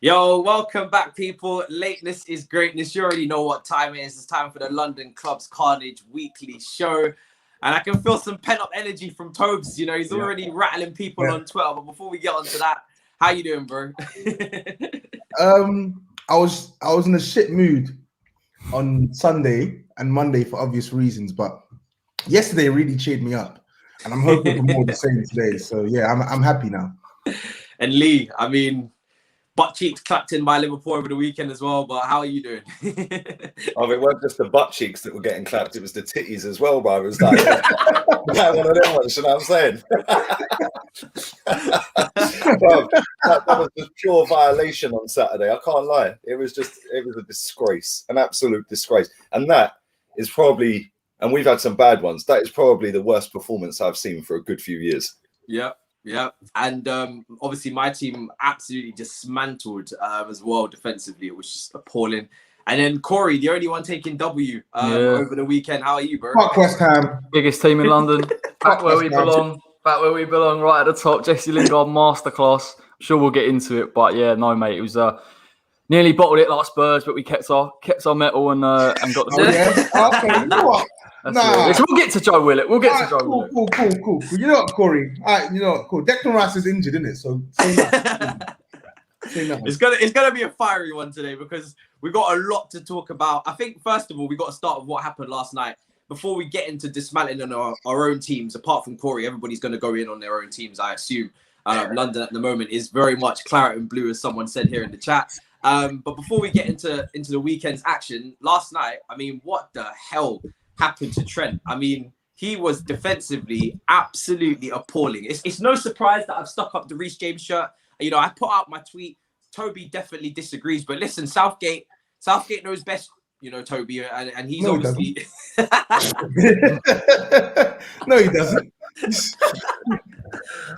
Yo, welcome back, people. Lateness is greatness. You already know what time it is. It's time for the London Club's Carnage weekly show. And I can feel some pent-up energy from Tobes. You know, he's already rattling people on Twitter. But before we get onto that, how you doing, bro? I was in a shit mood on Sunday and Monday for obvious reasons, but yesterday really cheered me up. And I'm hoping for more of the same today. So, yeah, I'm happy now. And Lee, I mean, butt cheeks clapped in by Liverpool over the weekend as well, but how are you doing? Oh, it weren't just the butt cheeks that were getting clapped, it was the titties as well, bro. It was like, one of them ones, you know what I'm saying? Bro, that was just pure violation on Saturday. I can't lie. It was a disgrace, an absolute disgrace. And that is probably, and we've had some bad ones, that is probably the worst performance I've seen for a good few years. Yeah, and obviously my team absolutely dismantled as well defensively. It was just appalling. And then Corey, the only one taking W over the weekend. How are you, bro? Fuck West Ham. Biggest team in London. Back where we belong. Back where we belong, right at the top. Jesse Lingard, masterclass. I'm sure we'll get into it, but yeah, no, mate. It was nearly bottled it like Spurs, but we kept our mettle and got the. Okay, you know what? We'll get to Joe Willett. We'll get to Joe Willett. Cool. You know what, Corey? You know what, cool. Declan Rice is injured, isn't it? So say that. It's gonna be a fiery one today because we got a lot to talk about. I think first of all we got to start with what happened last night. Before we get into dismantling our own teams, apart from Corey, everybody's going to go in on their own teams, I assume. London at the moment is very much claret and blue, as someone said here in the chat. But before we get into the weekend's action, last night, I mean, what the hell happened to Trent? I mean, he was defensively absolutely appalling. It's no surprise that I've stuck up the Reece James shirt. You know, I put out my tweet. Toby definitely disagrees, but listen, Southgate knows best. You know, Toby, and he's obviously. No, he doesn't.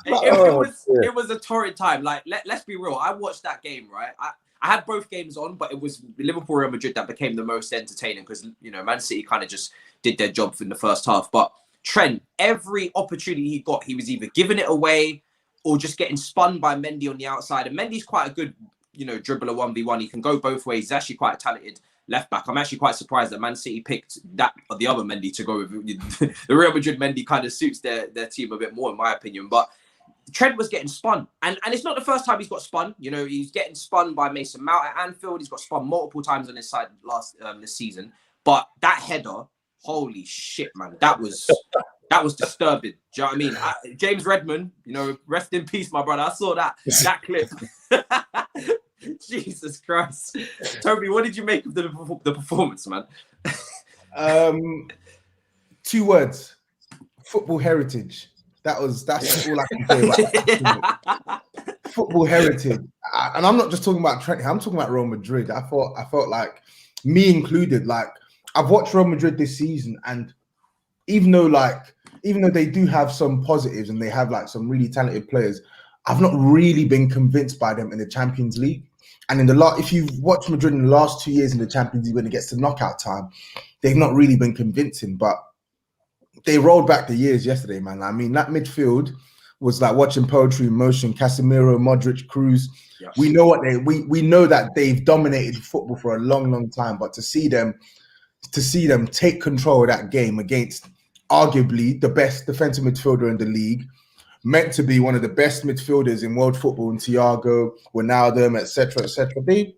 It was a torrid time. Like, let's be real. I watched that game, right? I had both games on, but it was Liverpool Real Madrid that became the most entertaining because, you know, Man City kind of just did their job in the first half. But Trent, every opportunity he got, he was either giving it away or just getting spun by Mendy on the outside. And Mendy's quite a good, you know, dribbler 1v1. He can go both ways. He's actually quite a talented left back. I'm actually quite surprised that Man City picked that or the other Mendy to go with. The Real Madrid Mendy kind of suits their team a bit more, in my opinion. But Trent was getting spun. And it's not the first time he's got spun. You know, he's getting spun by Mason Mount at Anfield. He's got spun multiple times on his side this season. But that header, holy shit, man. That was disturbing. Do you know what I mean? James Redmond, you know, rest in peace, my brother. I saw that clip. Jesus Christ. Toby, what did you make of the performance, man? 2 words. Football heritage. That's all I can say about that. Football heritage. And I'm not just talking about Trent, I'm talking about Real Madrid. I felt like, me included, like, I've watched Real Madrid this season, and even though they do have some positives and they have like some really talented players, I've not really been convinced by them in the Champions League. And if you've watched Madrid in the last 2 years in the Champions League when it gets to knockout time, they've not really been convincing. But they rolled back the years yesterday, man. I mean, that midfield was like watching poetry in motion. Casemiro, Modric, Cruz. Yeah. We know that they've dominated football for a long, long time. But to see them take control of that game against arguably the best defensive midfielder in the league, meant to be one of the best midfielders in world football, in Thiago, Wijnaldum, etc., etc. They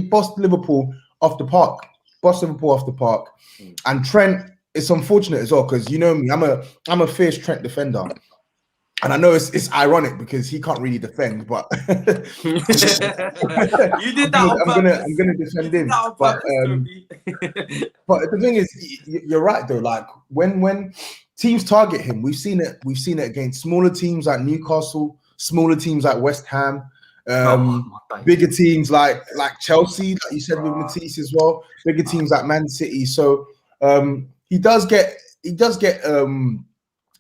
bossed Liverpool off the park. And Trent, it's unfortunate as well because, you know me, I'm a fierce Trent defender. And I know it's ironic because he can't really defend, but you did that. I'm gonna defend him. But the thing is, you're right though. Like when teams target him, we've seen it against smaller teams like Newcastle, smaller teams like West Ham, bigger teams like Chelsea, like you said with Matisse as well, bigger teams like Man City. So he does get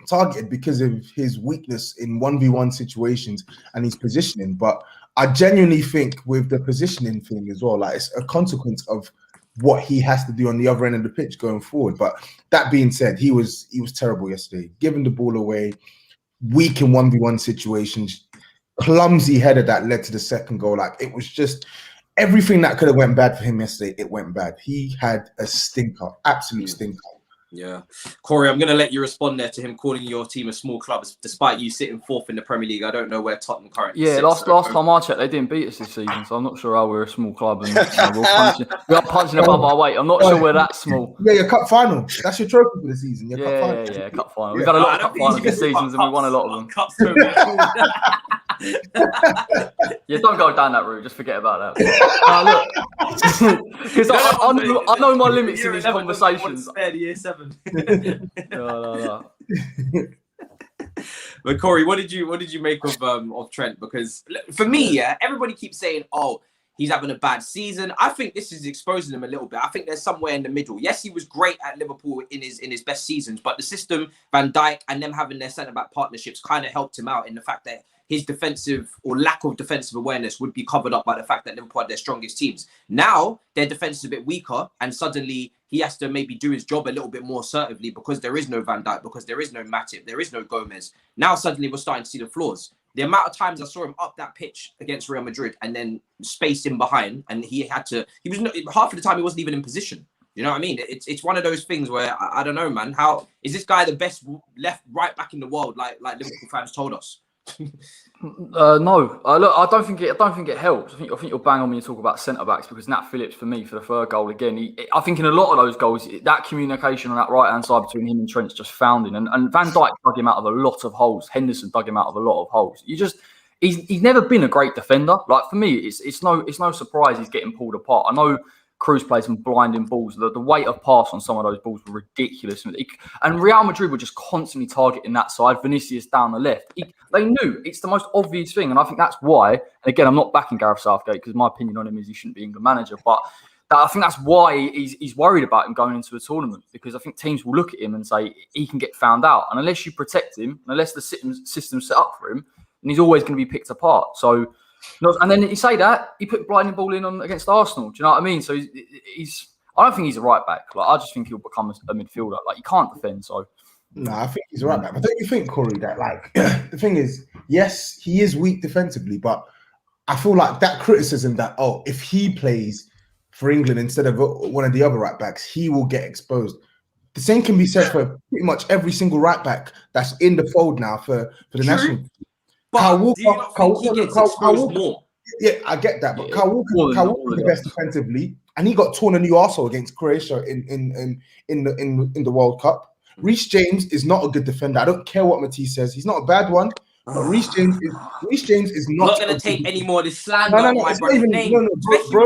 targeted because of his weakness in 1v1 situations and his positioning. But I genuinely think with the positioning thing as well, like it's a consequence of what he has to do on the other end of the pitch going forward. But that being said, he was terrible yesterday, giving the ball away, weak in 1v1 situations, clumsy header that led to the second goal. Like, it was just everything that could have went bad for him yesterday. It went bad. He had a stinker, absolute stinker. Yeah. Corey, I'm going to let you respond there to him calling your team a small club, despite you sitting fourth in the Premier League. I don't know where Tottenham currently sits. Last time I checked, they didn't beat us this season, so I'm not sure how we're a small club and we're punching above our weight. I'm not sure we're that small. Yeah, your cup final. That's your trophy for the season. Your cup final. We've had a lot of cup finals this season, and we won a lot of them. Cups so much. Yeah, don't go down that route. Just forget about that. Look, because I know my limits in these conversations. Year 7. No. But Corey, what did you make of Trent? Because for me, everybody keeps saying, "Oh, he's having a bad season." I think this is exposing him a little bit. I think there's somewhere in the middle. Yes, he was great at Liverpool in his best seasons, but the system, Van Dijk, and them having their centre-back partnerships kind of helped him out in the fact that his defensive or lack of defensive awareness would be covered up by the fact that Liverpool had their strongest teams. Now their defense is a bit weaker, and suddenly he has to maybe do his job a little bit more assertively because there is no Van Dijk, because there is no Matip, there is no Gomez. Now suddenly we're starting to see the flaws. The amount of times I saw him up that pitch against Real Madrid and then space in behind, and he was half of the time he wasn't even in position. You know what I mean? It's one of those things where I don't know, man. How is this guy the best right back in the world, like Liverpool fans told us? No. Look, I don't think it helps. I think you're bang on when you talk about centre backs, because Nat Phillips, for me, for the third goal again, I think in a lot of those goals, that communication on that right hand side between him and Trent's just found in, and Van Dijk dug him out of a lot of holes. Henderson dug him out of a lot of holes. He's never been a great defender. Like, for me, it's no surprise he's getting pulled apart. I know Cruz played some blinding balls. The weight of pass on some of those balls were ridiculous. And Real Madrid were just constantly targeting that side, Vinicius down the left. They knew it's the most obvious thing. And I think that's why, and again, I'm not backing Gareth Southgate because my opinion on him is he shouldn't be England manager, but I think that's why he's worried about him going into a tournament, because I think teams will look at him and say he can get found out. And unless you protect him, unless the system's set up for him, then he's always going to be picked apart. So, and then you say that he put blinding ball in against Arsenal. Do you know what I mean? So I don't think he's a right back. Like, I just think he'll become a midfielder. Like, he can't defend. So no, I think he's a right back. But don't you think, Corey, that like the thing is, yes, he is weak defensively, but I feel like that criticism that if he plays for England instead of one of the other right backs, he will get exposed. The same can be said for pretty much every single right back that's in the fold now for the national team. But do you not think he gets exposed more? Yeah, I get that, but Kyle Walker's the best defensively, and he got torn a new arsehole against Croatia in the World Cup. Reece James is not a good defender. I don't care what Matisse says; he's not a bad one. But Reece James is not going to take any more of this slander. No, it's not even, bro,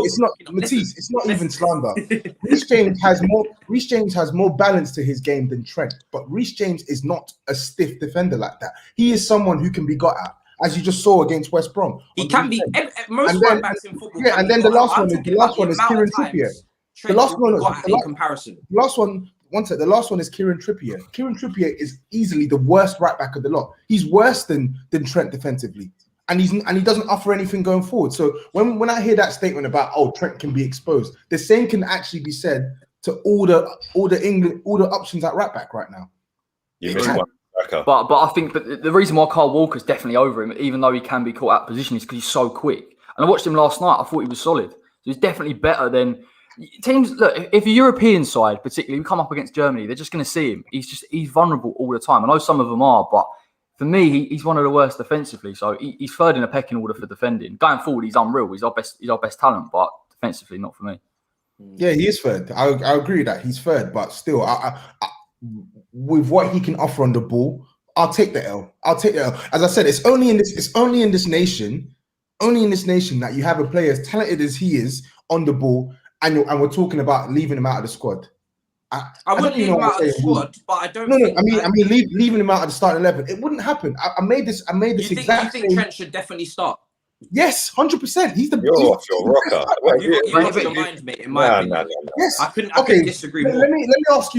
it's not Matisse. It's not even slander. Reece James has more balance to his game than Trent, but Reece James is not a stiff defender like that. He is someone who can be got at, as you just saw against West Brom. He can be. Most right backs in football. Yeah, and then the last one is Kieran Trippier. The last one is Kieran Trippier. Kieran Trippier is easily the worst right back of the lot. He's worse than Trent defensively, and he doesn't offer anything going forward. So when I hear that statement about Trent can be exposed, the same can actually be said to all the options at right back right now. You missed one. But I think the reason why Kyle Walker's definitely over him, even though he can be caught out of position, is because he's so quick. And I watched him last night. I thought he was solid. So he's definitely better than teams. Look, if a European side, particularly, we come up against Germany, they're just going to see him. He's vulnerable all the time. I know some of them are, but for me, he's one of the worst defensively. So he's third in a pecking order for defending. Going forward, he's unreal. He's our best talent, but defensively, not for me. Yeah, he is third. I agree with that he's third, but still, I with what he can offer on the ball, I'll take the L. As I said, it's only in this nation that you have a player as talented as he is on the ball, and we're talking about leaving him out of the squad. I wouldn't leave him out of the squad, but I don't. No. I mean, leaving him out of the starting 11. It wouldn't happen. I made this exact. You think Trent should definitely start? Yes, 100%. He's the. You're off your rocker. You've lost your mind, mate. In my opinion. No. Yes. I couldn't disagree more. Let me ask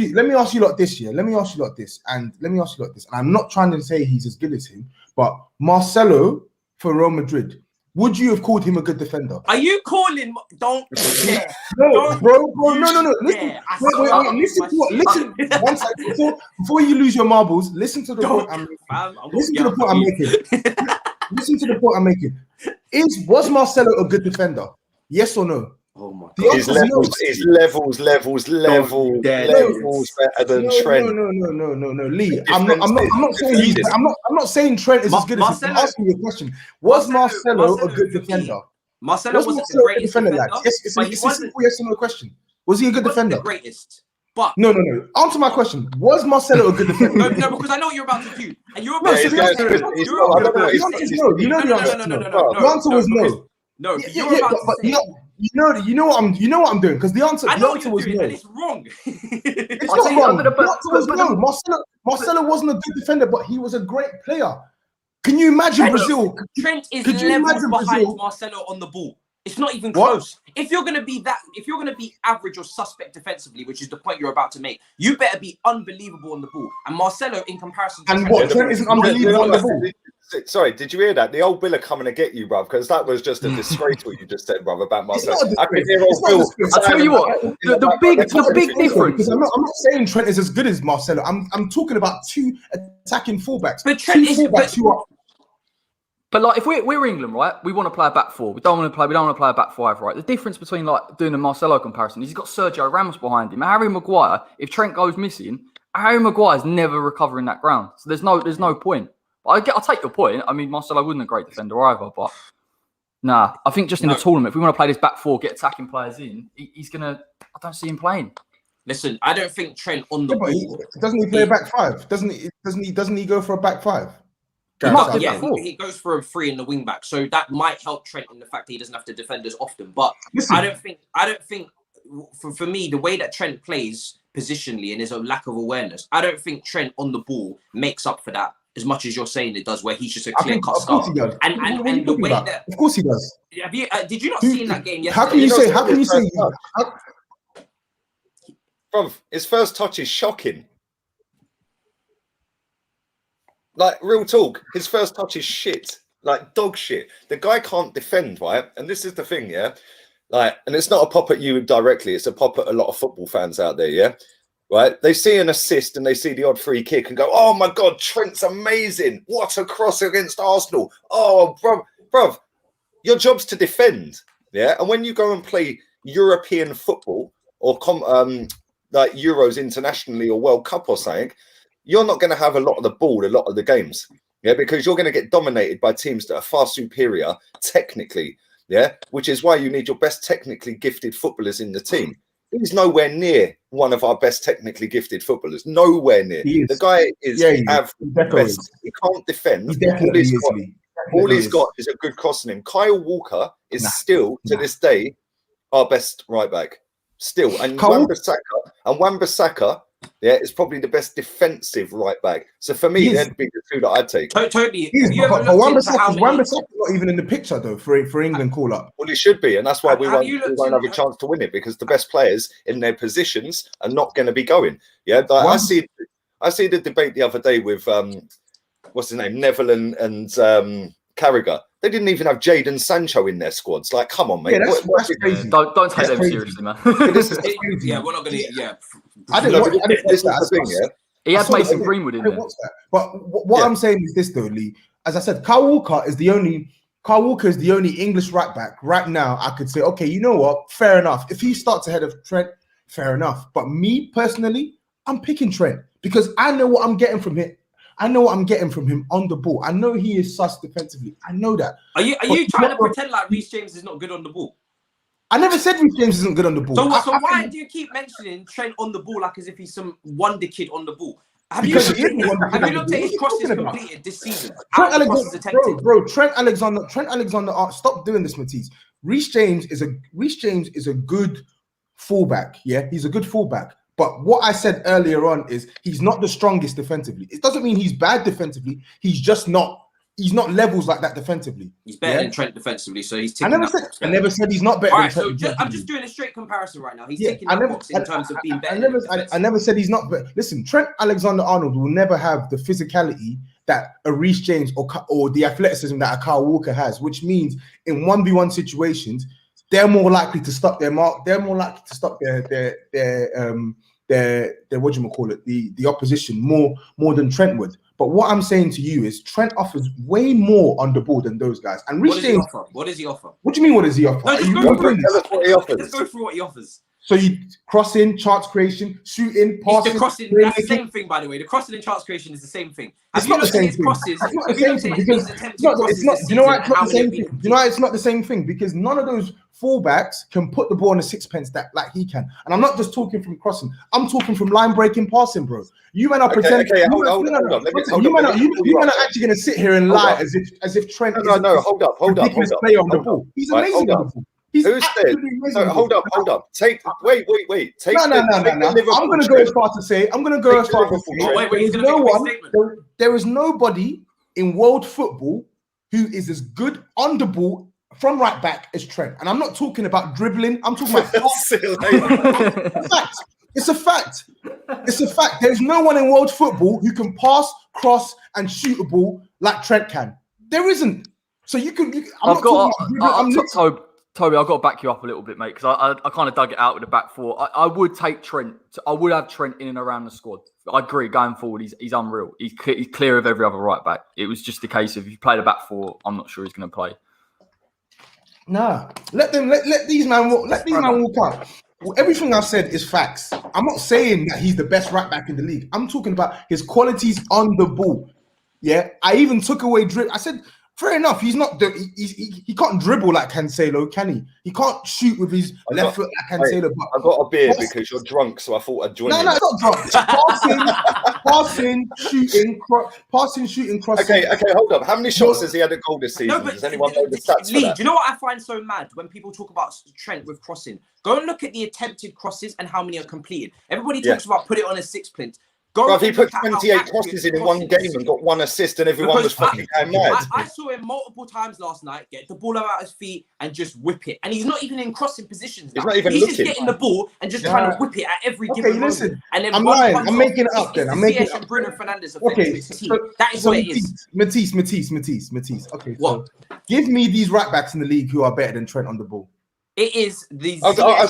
you lot this year. And I'm not trying to say he's as good as him, but Marcelo for Real Madrid, would you have called him a good defender? Are you calling? Don't. Yeah. No, Don't bro. No. Listen, Yeah, wait. Listen. One second. Before you lose your marbles, listen to the point I'm making. Listen to the point I'm making. Listen to the point I'm making. Was Marcelo a good defender? Yes or no? Oh my God. His levels better than Trent. No, Lee. I'm not saying Trent is as good as you. I'm asking you a question. Was Marcelo a good defender? Marcelo wasn't the greatest defender. Yes, it's a simple yes or no question. Was he a good defender? The greatest. But no. Answer my question. Was Marcelo a good defender? No, because I know what you're about to do, and you're about to. You know the answer. The answer was no. No, you're about to say. You know what I'm doing, because the answer was no. And it's wrong. It's not wrong. The answer was no. Marcelo wasn't a good defender, but he was a great player. Can you imagine Brazil? Trent is levels behind Marcelo on the ball. It's not even close. If you're gonna be average or suspect defensively, which is the point you're about to make, you better be unbelievable on the ball. And Marcelo, in comparison to Trent isn't unbelievable on the ball. Sorry, did you hear that? The old Bill coming to get you, bruv, because that was just a disgrace what you just said, bruv, about Marcelo. I could hear old Bill. I'll tell you what, the big difference. I'm not saying Trent is as good as Marcelo. I'm talking about two attacking fullbacks. But Trent is. But like, if we're England, right, we want to play a back four. We don't want to play a back five, right? The difference between like doing a Marcelo comparison is he's got Sergio Ramos behind him. Harry Maguire, if Trent goes missing, Harry Maguire's never recovering that ground. So there's no point. But I'll take your point. I mean, Marcelo wasn't a great defender either, but nah, I think just in the tournament, if we want to play this back four, get attacking players in, he's gonna. I don't see him playing. Listen, I don't think Trent on the ball. Doesn't he play a back five? Doesn't he go for a back five? He goes for a three in the wing back, so that might help Trent in the fact that he doesn't have to defend as often. But I don't think for me, the way that Trent plays positionally and there's a lack of awareness, I don't think Trent on the ball makes up for that as much as you're saying it does, where he's just a clear cut star. And the way that, of course he does. Have you? Did you not see in that game yesterday? How can you say? Bro, his first touch is shocking. Like, real talk, his first touch is shit. Like, dog shit. The guy can't defend, right? And this is the thing, yeah? Like, and it's not a pop at you directly. It's a pop at a lot of football fans out there, yeah? Right? They see an assist and they see the odd free kick and go, oh, my God, Trent's amazing. What a cross against Arsenal. Oh, bro, your job's to defend, yeah? And when you go and play European football or like Euros internationally or World Cup or something, you're not going to have a lot of the ball, a lot of the games, yeah, because you're going to get dominated by teams that are far superior technically, yeah, which is why you need your best technically gifted footballers in the team. He's nowhere near one of our best technically gifted footballers. Nowhere near. The guy is best. He can't defend. All he's got is a good cross in him. Kyle Walker is still, to this day, our best right back. Still. And Wan-Bissaka, yeah, it's probably the best defensive right back. So for me, that'd be the two that I'd take. Totally. Wan-Bissaka's not even in the picture though for England call up. Well, he should be, and that's why we won't have a chance to win it, because the best players in their positions are not going to be going. Yeah, I see the debate the other day with what's his name, Neville and Carragher. They didn't even have Jadon Sancho in their squads. Like, come on, mate. Yeah, that's crazy. Don't take them seriously, man. Yeah, we're not going to. Yeah, I didn't watch that. He had Mason Greenwood in there. But what I'm saying is this, though, Lee. As I said, Kyle Walker is the only English right back right now. I could say, okay, you know what? Fair enough. If he starts ahead of Trent, fair enough. But me personally, I'm picking Trent because I know what I'm getting from him. I know what I'm getting from him on the ball. I know he is sus defensively. I know that. Are you trying to pretend like Reece James is not good on the ball? I never said Reece James isn't good on the ball. So why do you keep mentioning Trent on the ball like as if he's some wonder kid on the ball? Have you looked at his crosses completed this season? Trent Alexander, stop doing this, Matisse. Reece James is a good fullback. Yeah, he's a good fullback. But what I said earlier on is he's not the strongest defensively. It doesn't mean he's bad defensively. He's just not. He's not levels like that defensively. He's better than Trent defensively, so he's ticking that box. I never said he's not better than Trent. So I'm just doing a straight comparison right now. He's ticking that box in terms of being better. I never said he's not better. Listen, Trent Alexander-Arnold will never have the physicality that a Reece James or the athleticism that a Kyle Walker has, which means in 1v1 situations, they're more likely to stop their mark. They're more likely to stop their what do you call it, the opposition more than Trent would. But what I'm saying to you is Trent offers way more on the ball than those guys. And Reece James, what does he offer? What do you mean? What does he offer? No, just Tell us what he offers. Let's go through what he offers. So you crossing, chance creation, shooting, passing. The crossing, that's the same thing, by the way. The crossing and chance creation is the same thing. It's not the same thing. Crosses, it's not the same thing because it's not. You know why it's not the same thing? You know why it's not the same thing? Because none of those fullbacks can put the ball in a sixpence that like he can. And I'm not just talking from crossing. I'm talking from line breaking passing, bro. You man are pretending. Hold on. You man are actually going to sit here and lie as if Trent. No. Hold up. Player on the ball. He's amazing on the ball. Who said? No, hold up. Wait. No. I'm going to go as far to say. There is nobody in world football who is as good on the ball from right back as Trent. And I'm not talking about dribbling. I'm talking about It's a fact. There's no one in world football who can pass, cross, and shoot a ball like Trent can. There isn't. So you can. Toby, I've got to back you up a little bit, mate, because I kind of dug it out with the back four. I would take Trent. I would have Trent in and around the squad. I agree. Going forward, he's unreal. He's clear of every other right back. It was just a case of if you play the back four, I'm not sure he's going to play. Nah, let these man walk out. Well, everything I've said is facts. I'm not saying that he's the best right back in the league. I'm talking about his qualities on the ball. Yeah, I even took away dribble. I said, fair enough. He's not. He can't dribble like Cancelo, can he? He can't shoot with his left foot like Cancelo. I got a beer because you're drunk, so I thought I'd join you. No, it's not drunk. Passing, shooting, crossing. Okay, hold up. How many shots has he had at goal this season? Does anyone know the stats for that? Do you know what I find so mad when people talk about Trent with crossing? Go and look at the attempted crosses and how many are completed. Everybody talks about put it on a sixpence. Bro, he put 28 crosses in one game and got 1 assist, and everyone was fucking mad. I saw him multiple times last night get the ball out his feet and just whip it. And he's not even in crossing positions. He's not even looking. He's just getting the ball and just trying to whip it at every given moment. And then I'm lying. I'm making it up then. I'm making it up. Bruno Fernandes. Okay, that is what it is. Matisse. Okay, what? So give me these right backs in the league who are better than Trent on the ball. It is these. Wait. I'll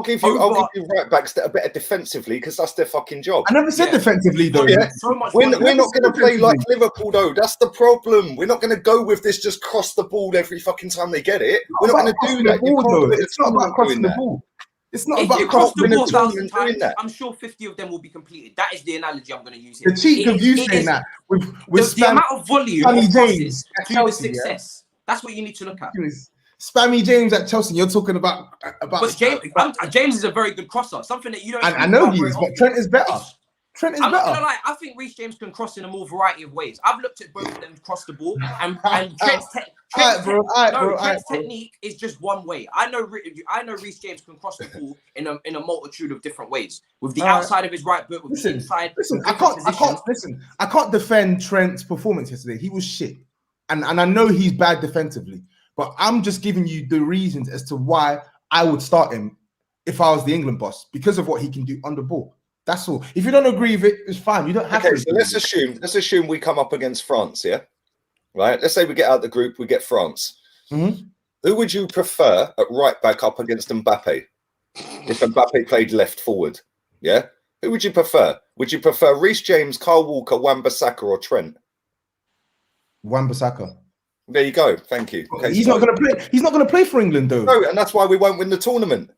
give you right backs that are better defensively because that's their fucking job. I never said defensively though. Yeah. We're not going to play like Liverpool though. That's the problem. We're not going to go with this just cross the ball every fucking time they get it. We're not going to do that. It's not about crossing the ball. It's not about crossing the ball 1,000 times. I'm sure 50 of them will be completed. That is the analogy I'm going to use here. The cheek of you saying that with the amount of volume of crosses to the success. That's what you need to look at. Spammy James at Chelsea. You're talking about. But James is a very good crosser. Something that you don't. I know he is, but Trent is better. I'm not gonna lie. I think Reece James can cross in a more variety of ways. I've looked at both of them cross the ball, and Trent's technique is just one way. I know Reece James can cross the ball in a multitude of different ways, with the outside of his right foot, with the inside. Listen, I can't defend Trent's performance yesterday. He was shit. And I know he's bad defensively, but I'm just giving you the reasons as to why I would start him if I was the England boss, because of what he can do on the ball. That's all. If you don't agree with it, it's fine. You don't have to. Okay, so let's assume we come up against France, yeah? Right? Let's say we get out the group, we get France. Mm-hmm. Who would you prefer at right back up against Mbappe? If Mbappe played left forward, yeah? Who would you prefer? Would you prefer Reece James, Kyle Walker, Wan-Bissaka, or Trent? Wan-Bissaka. There you go. Thank you. Okay, he's not going to play. He's not going to play for England, though. No, and that's why we won't win the tournament.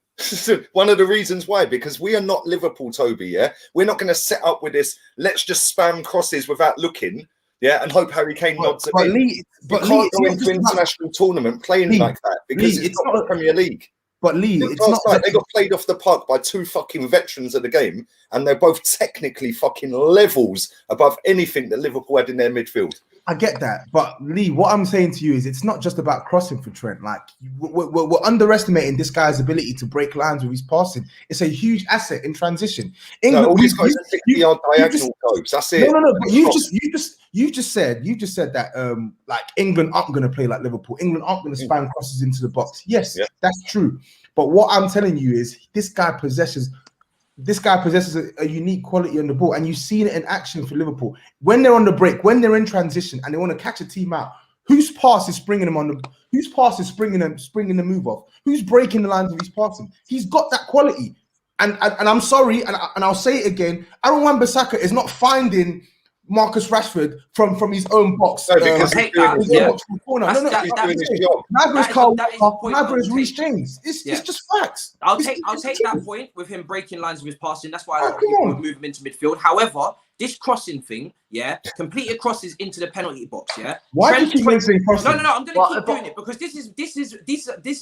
One of the reasons why, because we are not Liverpool, Toby. Yeah, we're not going to set up with this. Let's just spam crosses without looking. Yeah, and hope Harry Kane nods it in. You can't go into international tournament playing like that because it's not the Premier League. But Lee, it's not like they got played off the park by two fucking veterans of the game, and they're both technically fucking levels above anything that Liverpool had in their midfield. I get that, but Lee, what I'm saying to you is it's not just about crossing for Trent. Like we're underestimating this guy's ability to break lines with his passing. It's a huge asset in transition. England, all these guys are 60-yard diagonal codes. That's it. No. But you just said that like England aren't going to play like Liverpool. England aren't going to spam crosses into the box. Yes, that's true. But what I'm telling you is this guy possesses this guy possesses a unique quality on the ball, and you've seen it in action for Liverpool. When they're on the break, when they're in transition, and they want to catch a team out, whose pass is springing them on the? Whose pass is springing the move off? Who's breaking the lines of his passing? He's got that quality, and I'm sorry, and I'll say it again. Aaron Wan-Bissaka is not finding Marcus Rashford from his own box. No, because he's doing his job. Neither is Reece James. It's just facts. I'll take that point with him breaking lines with his passing. That's why a lot of people would move him into midfield. However, this crossing thing, completed crosses into the penalty box, Why do you keep mentioning crossing? No, I'm going to keep doing it because this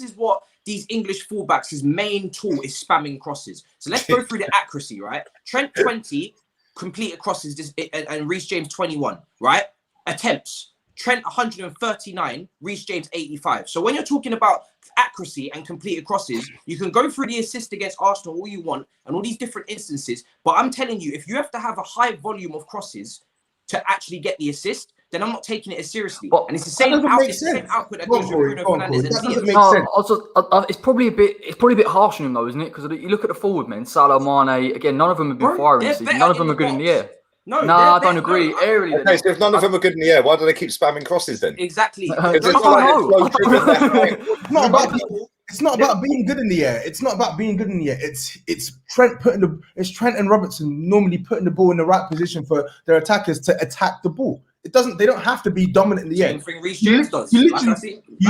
is what these English fullbacks' main tool is, spamming crosses. So let's go through the accuracy, right? Trent 20 completed crosses and Reece James 21, right? Attempts. Trent 139, Reece James 85. So when you're talking about accuracy and completed crosses, you can go through the assist against Arsenal all you want and all these different instances. But I'm telling you, if you have to have a high volume of crosses to actually get the assist, then I'm not taking it as seriously. And it's the same output that goes with Bruno Fernandes. It's probably a bit harsh on him though, isn't it? Because you look at the forward men, Salah, Mane. Again, none of them have been firing this season. None of them are good in the air. No, I don't agree. Okay, so if none of them are good in the air, why do they keep spamming crosses then? Exactly. It's not about being good in the air. It's not about being good in the air. It's Trent and Robertson normally putting the ball in the right position for their attackers to attack the ball. They don't have to be dominant in the air. You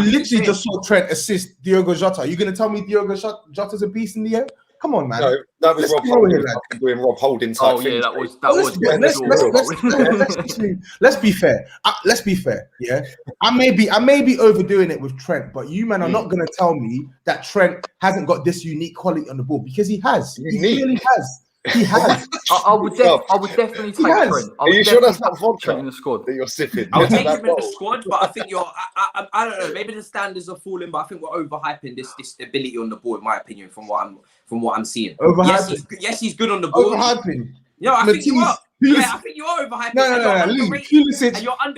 literally just saw Trent assist Diogo Jota. Are you going to tell me Diogo Jota's a beast in the air? Come on, man. No, that was Rob Holding doing Rob Holding type thing. Let's be fair. Let's be fair. Yeah, I may be overdoing it with Trent, but you man are not going to tell me that Trent hasn't got this unique quality on the ball, because he has. He really has. He has. I would definitely take Trent. Are you sure that's not vodka in the squad that you're sipping? I'll take him in the squad, but I think I don't know. Maybe the standards are falling, but I think we're overhyping this ability on the ball, in my opinion, from what I'm seeing. Yes, he's good on the ball. Overhyping. Yeah, I think you are. Yeah, I think you are overhyping. No.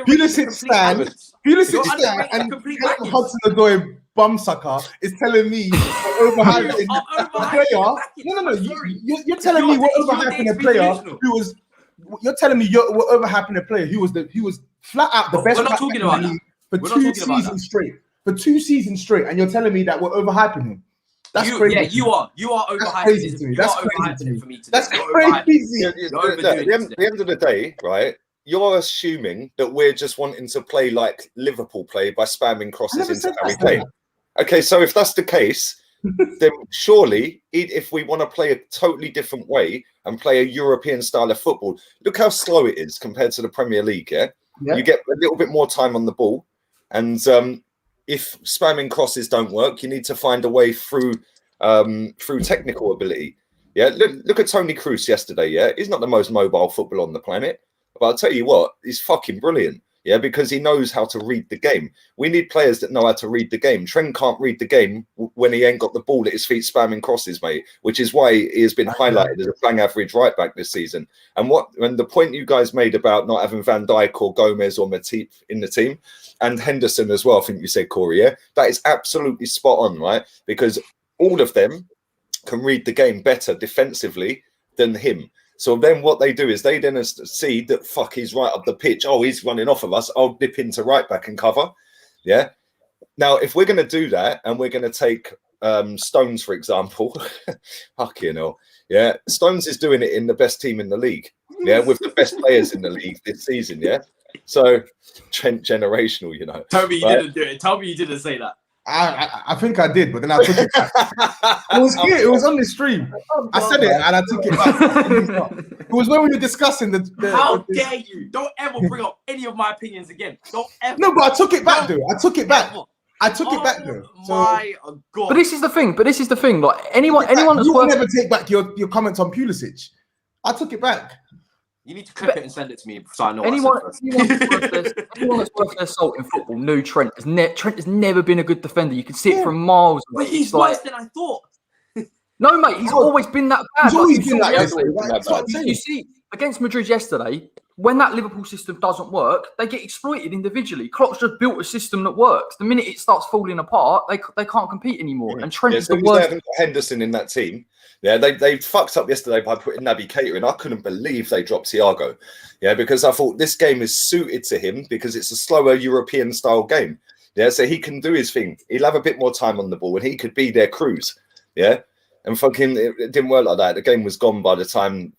Pulisic stand, and Hudson-Odoi bumsucker is telling me overhyping a player. No. You're telling me we're overhyping a player who was. You're telling me we're overhyping a player who was flat out the best back in the league for 2 seasons straight. For 2 seasons straight, and you're telling me that we're overhyping him. That's crazy. Yeah, you are. You are overhyping him. That's crazy for me today. That's crazy. At the end of the day, right? You're assuming that we're just wanting to play like Liverpool play by spamming crosses into Harry Kane. Okay, so if that's the case, then surely, if we want to play a totally different way and play a European style of football, look how slow it is compared to the Premier League. Yeah, you get a little bit more time on the ball, and if spamming crosses don't work, you need to find a way through technical ability. Yeah, look at Toni Kroos yesterday. Yeah, he's not the most mobile footballer on the planet, but I'll tell you what, he's fucking brilliant. Yeah, because he knows how to read the game. We need players that know how to read the game. Trent can't read the game when he ain't got the ball at his feet spamming crosses, mate, which is why he has been highlighted as a bang average right back this season. And the point you guys made about not having Van Dijk or Gomez or Matip in the team, and Henderson as well, I think you said, Corey, yeah? That is absolutely spot on, right? Because all of them can read the game better defensively than him. So then what they do is they then see that, fuck, he's right up the pitch. Oh, he's running off of us. I'll dip into right back and cover. Yeah. Now, if we're going to do that and we're going to take Stones, for example, fucking hell. Yeah. Stones is doing it in the best team in the league. Yeah. With the best players in the league this season. Yeah. So Trent generational, you know. Toby, you didn't do it. Tell me you didn't say that. I think I did, but then I took it back. It was here. It was on the stream. I said it and I took it back. It was when we were discussing the How dare you? Don't ever bring up any of my opinions again. Don't ever. No, but I took it back though. I took it back. So, my God. But this is the thing. Like anyone that's will never take back your comments on Pulisic. I took it back. You need to clip it and send it to me so I know. Anyone that's worth their salt in football knew Trent has never been a good defender. You can see it from miles away. But he's worse than I thought. No, mate, he's always been that bad. He's always been that bad. You see, against Madrid yesterday, when that Liverpool system doesn't work, they get exploited individually. Klopp's just built a system that works. The minute it starts falling apart, they can't compete anymore. And Trent is the worst. They haven't got Henderson in that team. Yeah, they fucked up yesterday by putting Naby Keita in. I couldn't believe they dropped Thiago. Yeah, because I thought this game is suited to him because it's a slower European style game. Yeah, so he can do his thing. He'll have a bit more time on the ball and he could be their Cruz. Yeah. And fucking, it didn't work like that. The game was gone by the time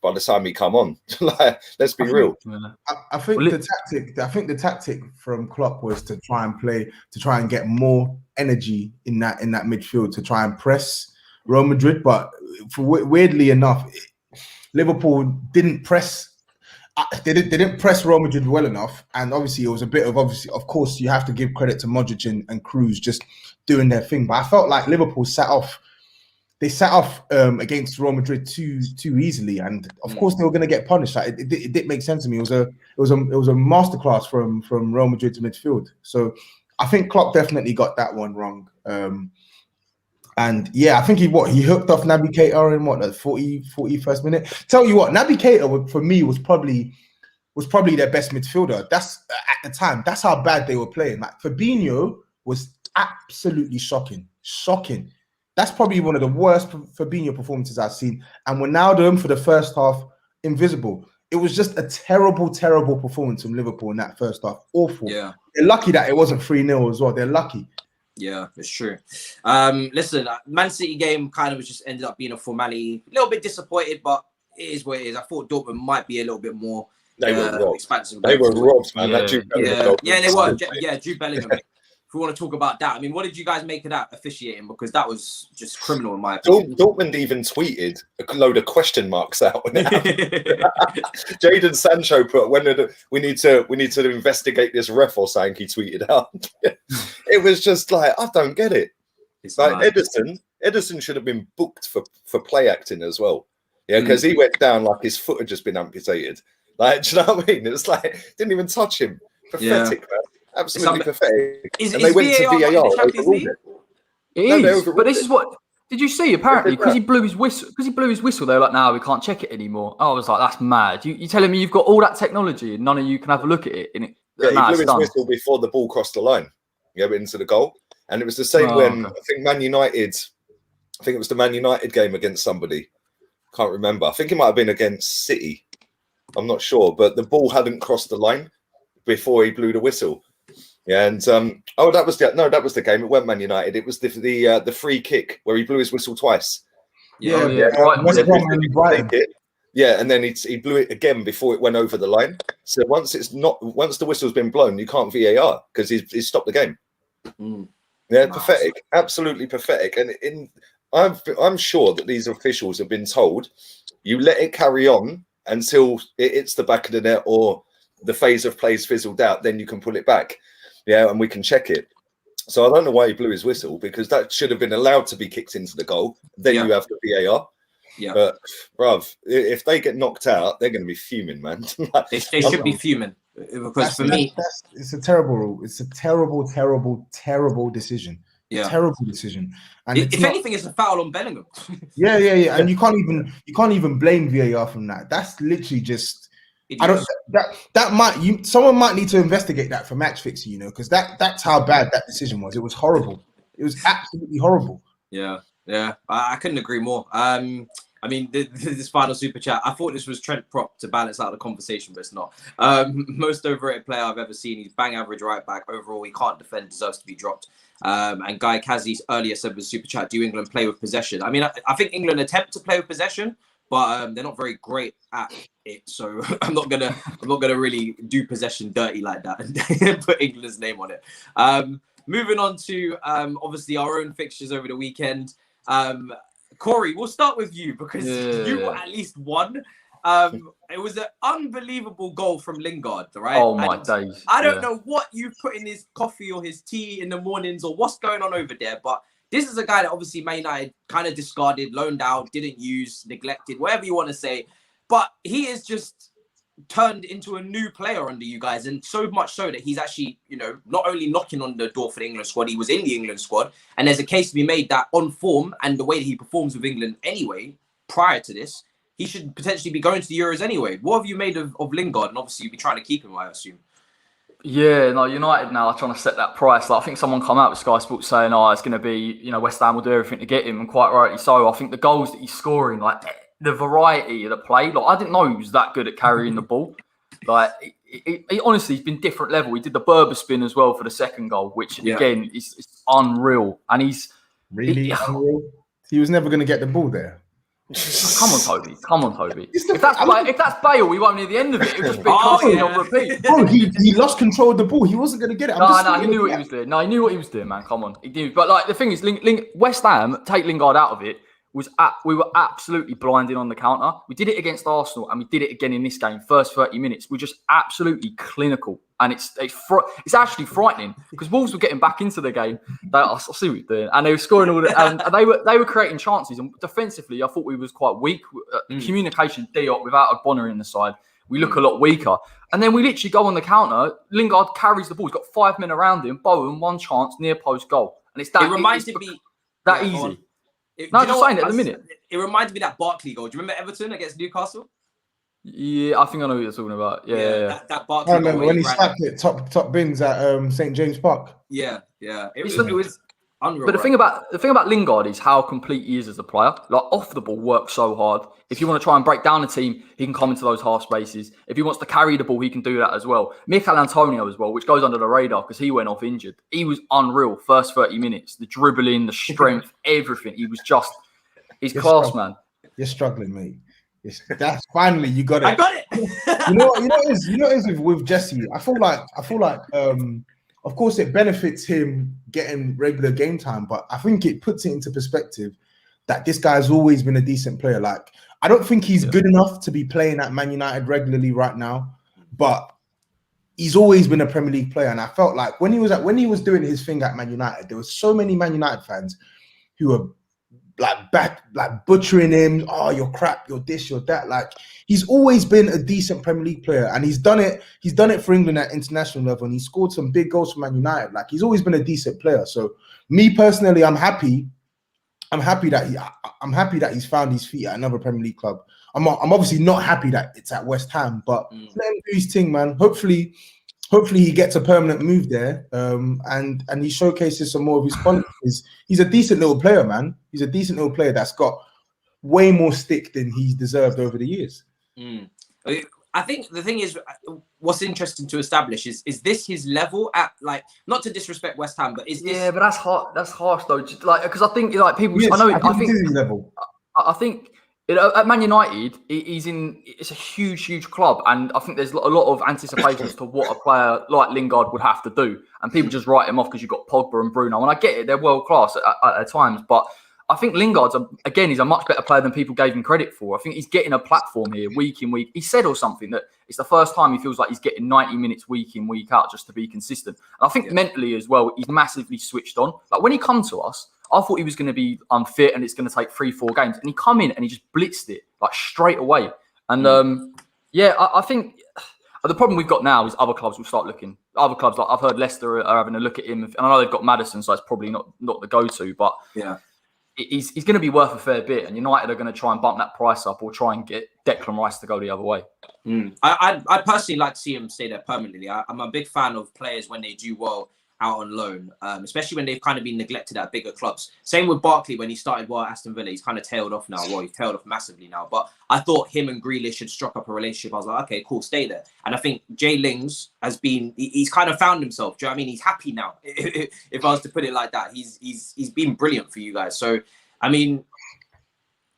he come on. Like, let's be real. I think the tactic from Klopp was to try and get more energy in that midfield to try and press Real Madrid. But weirdly enough, Liverpool didn't press. They didn't press Real Madrid well enough, and obviously it was a bit of of course you have to give credit to Modric and Cruz just doing their thing. But I felt like Liverpool sat off against Real Madrid too easily, and of course they were going to get punished. Like it didn't make sense to me. It was a masterclass from Real Madrid's midfield. So I think Klopp definitely got that one wrong. And yeah, I think he hooked off Naby Keita in the 41st minute. Tell you what, Naby Keita for me was probably their best midfielder. That's at the time. That's how bad they were playing. Like Fabinho was absolutely shocking. That's probably one of the worst Fabinho performances I've seen. And Ronaldo for the first half, invisible. It was just a terrible, terrible performance from Liverpool in that first half. Awful. Yeah. They're lucky that it wasn't 3-0 as well. They're lucky. Yeah, it's true. Listen, Man City game kind of just ended up being a formality. A little bit disappointed, but it is what it is. I thought Dortmund might be a little bit more expansive. They were robbed, man. Yeah, that Jude Bellingham they were. Yeah, Jude Bellingham. If we want to talk about that, I mean, what did you guys make of that officiating? Because that was just criminal in my opinion. Dortmund even tweeted a load of question marks out when it happened. Jadon Sancho put, we need to investigate this ref or something, he tweeted out. It was just like, I don't get it. It's like Ederson should have been booked for play acting as well. Yeah, because he went down like his foot had just been amputated. Like, do you know what I mean? It's like, didn't even touch him. Pathetic, man. Absolutely pathetic. And they went to VAR. It is, but this is what did you see? Apparently, because he blew his whistle, they were like, "No, we can't check it anymore." I was like, "That's mad." You telling me you've got all that technology and none of you can have a look at it? Yeah, he blew his whistle before the ball crossed the line, into the goal, and it was the same when I think Man United. I think it was the Man United game against somebody. Can't remember. I think it might have been against City. I'm not sure, but the ball hadn't crossed the line before he blew the whistle. Yeah, and that was the game. It weren't Man United. It was the free kick where he blew his whistle twice. Yeah. Yeah, and then he blew it again before it went over the line. So once the whistle's been blown, you can't VAR because he's stopped the game. Yeah, pathetic, absolutely pathetic. And I'm sure that these officials have been told, you let it carry on until it hits the back of the net or the phase of play's fizzled out, then you can pull it back. Yeah, and we can check it. So I don't know why he blew his whistle because that should have been allowed to be kicked into the goal. Then you have the VAR. Yeah. But, bruv, if they get knocked out, they're going to be fuming, man. they should be fuming. Because for me... It's a terrible rule. It's a terrible, terrible, terrible decision. Yeah. Terrible decision. And if anything, it's a foul on Bellingham. Yeah. And you can't even blame VAR from that. That's literally just... someone might need to investigate that for match fixing, because that's how bad that decision was. It was horrible. It was absolutely horrible. Yeah, I couldn't agree more. I mean, this final super chat, I thought this was Trent prop to balance out the conversation, but it's not. Most overrated player I've ever seen. He's bang average right back. Overall, he can't defend, deserves to be dropped. And Guy Kazi earlier said with super chat, do England play with possession? I mean, I think England attempt to play with possession, but they're not very great at it. So I'm not gonna really do possession dirty like that and put England's name on it. Moving on to obviously our own fixtures over the weekend. Corey, we'll start with you because you got at least one. It was an unbelievable goal from Lingard, right? Oh my days! I don't know what you put in his coffee or his tea in the mornings or what's going on over there, but this is a guy that obviously Man United kind of discarded, loaned out, didn't use, neglected, whatever you want to say. But he is just turned into a new player under you guys. And so much so that he's actually, not only knocking on the door for the England squad, he was in the England squad. And there's a case to be made that on form and the way that he performs with England anyway, prior to this, he should potentially be going to the Euros anyway. What have you made of Lingard? And obviously, you'll be trying to keep him, I assume. Yeah, no, United now are trying to set that price. Like, I think someone come out with Sky Sports saying, "Oh, it's going to be, West Ham will do everything to get him," and quite rightly so. I think the goals that he's scoring, like the variety of the play, like I didn't know he was that good at carrying the ball. Like, he honestly, he's been different level. He did the Berber spin as well for the second goal, which again is unreal. And he's really unreal. He was never going to get the ball there. Come on, Toby. If that's Bale, we won't near the end of it. It would just be constantly on repeat. Bro, he lost control of the ball. He wasn't going to get it. No, he knew what he was doing. No, he knew what he was doing, man. Come on, he knew. But like the thing is, West Ham, take Lingard out of it, we were absolutely blinding on the counter. We did it against Arsenal, and we did it again in this game. First 30 minutes, we're just absolutely clinical, and it's actually frightening because Wolves were getting back into the game. I see what you're doing, and they were scoring all the, and they were creating chances. And defensively, I thought we was quite weak. Communication, Diop without a Bonner in the side, we look a lot weaker. And then we literally go on the counter. Lingard carries the ball. He's got 5 men around him. Bowen, one chance, near post goal, and it's that. It reminded me that easy. Just saying it at the minute. It reminds me of that Barkley goal. Do you remember Everton against Newcastle? Yeah, I think I know what you're talking about. Yeah. That Barkley I remember goal when he slapped it top bins at St James Park. Yeah. It was unreal. But the thing about Lingard is how complete he is as a player. Like off the ball, works so hard. If you want to try and break down a team, he can come into those half spaces. If he wants to carry the ball, he can do that as well. Mikel Antonio as well, which goes under the radar because he went off injured. He was unreal first 30 minutes. The dribbling, the strength, everything. He was just he's class, man. You're struggling, mate. That's finally you got it. I got it. you know what is with Jesse. I feel like of course it benefits him getting regular game time, but I think it puts it into perspective that this guy's always been a decent player. Like, I don't think he's good enough to be playing at Man United regularly right now, but he's always been a Premier League player. And I felt like when he was doing his thing at Man United, there were so many Man United fans who were like butchering him. Oh, you're crap, you're this, you're that. Like, he's always been a decent Premier League player, and he's done it for England at international level, and he scored some big goals for Man United. Like, he's always been a decent player. So me personally, I'm happy that he's found his feet at another Premier League club. I'm obviously not happy that it's at West Ham, but let him do his thing, man. Hopefully he gets a permanent move there, and he showcases some more of his qualities. He's a decent little player, man. He's a decent little player that's got way more stick than he's deserved over the years. I think the thing is, what's interesting to establish is this his level at, like, not to disrespect West Ham, but is this? Yeah, but that's harsh though. Just, like, because I think like people, yes, I think his level. I think at Man United, it's a huge club, and I think there's a lot of anticipation as to what a player like Lingard would have to do, and people just write him off because you've got Pogba and Bruno, and I get it, they're world class at times, but I think Lingard's he's a much better player than people gave him credit for. I think he's getting a platform here week in week. He said or something that it's the first time he feels like he's getting 90 minutes week in, week out just to be consistent. And I think mentally as well, he's massively switched on. Like when he come to us, I thought he was going to be unfit and it's going to take 3-4 games. And he come in and he just blitzed it like straight away. And I think the problem we've got now is other clubs will start looking. Other clubs, like I've heard Leicester are having a look at him. And I know they've got Maddison, so it's probably not the go-to. But yeah. He's going to be worth a fair bit, and United are going to try and bump that price up or try and get Declan Rice to go the other way. I personally like to see him stay there permanently. I'm a big fan of players when they do well out on loan, especially when they've kind of been neglected at bigger clubs. Same with Barkley when he started well at Aston Villa. He's kind of tailed off now. Well, he's tailed off massively now. But I thought him and Grealish had struck up a relationship. I was like, okay, cool, stay there. And I think Jay Lings he's kind of found himself. Do you know what I mean? He's happy now, if I was to put it like that. He's been brilliant for you guys. So, I mean,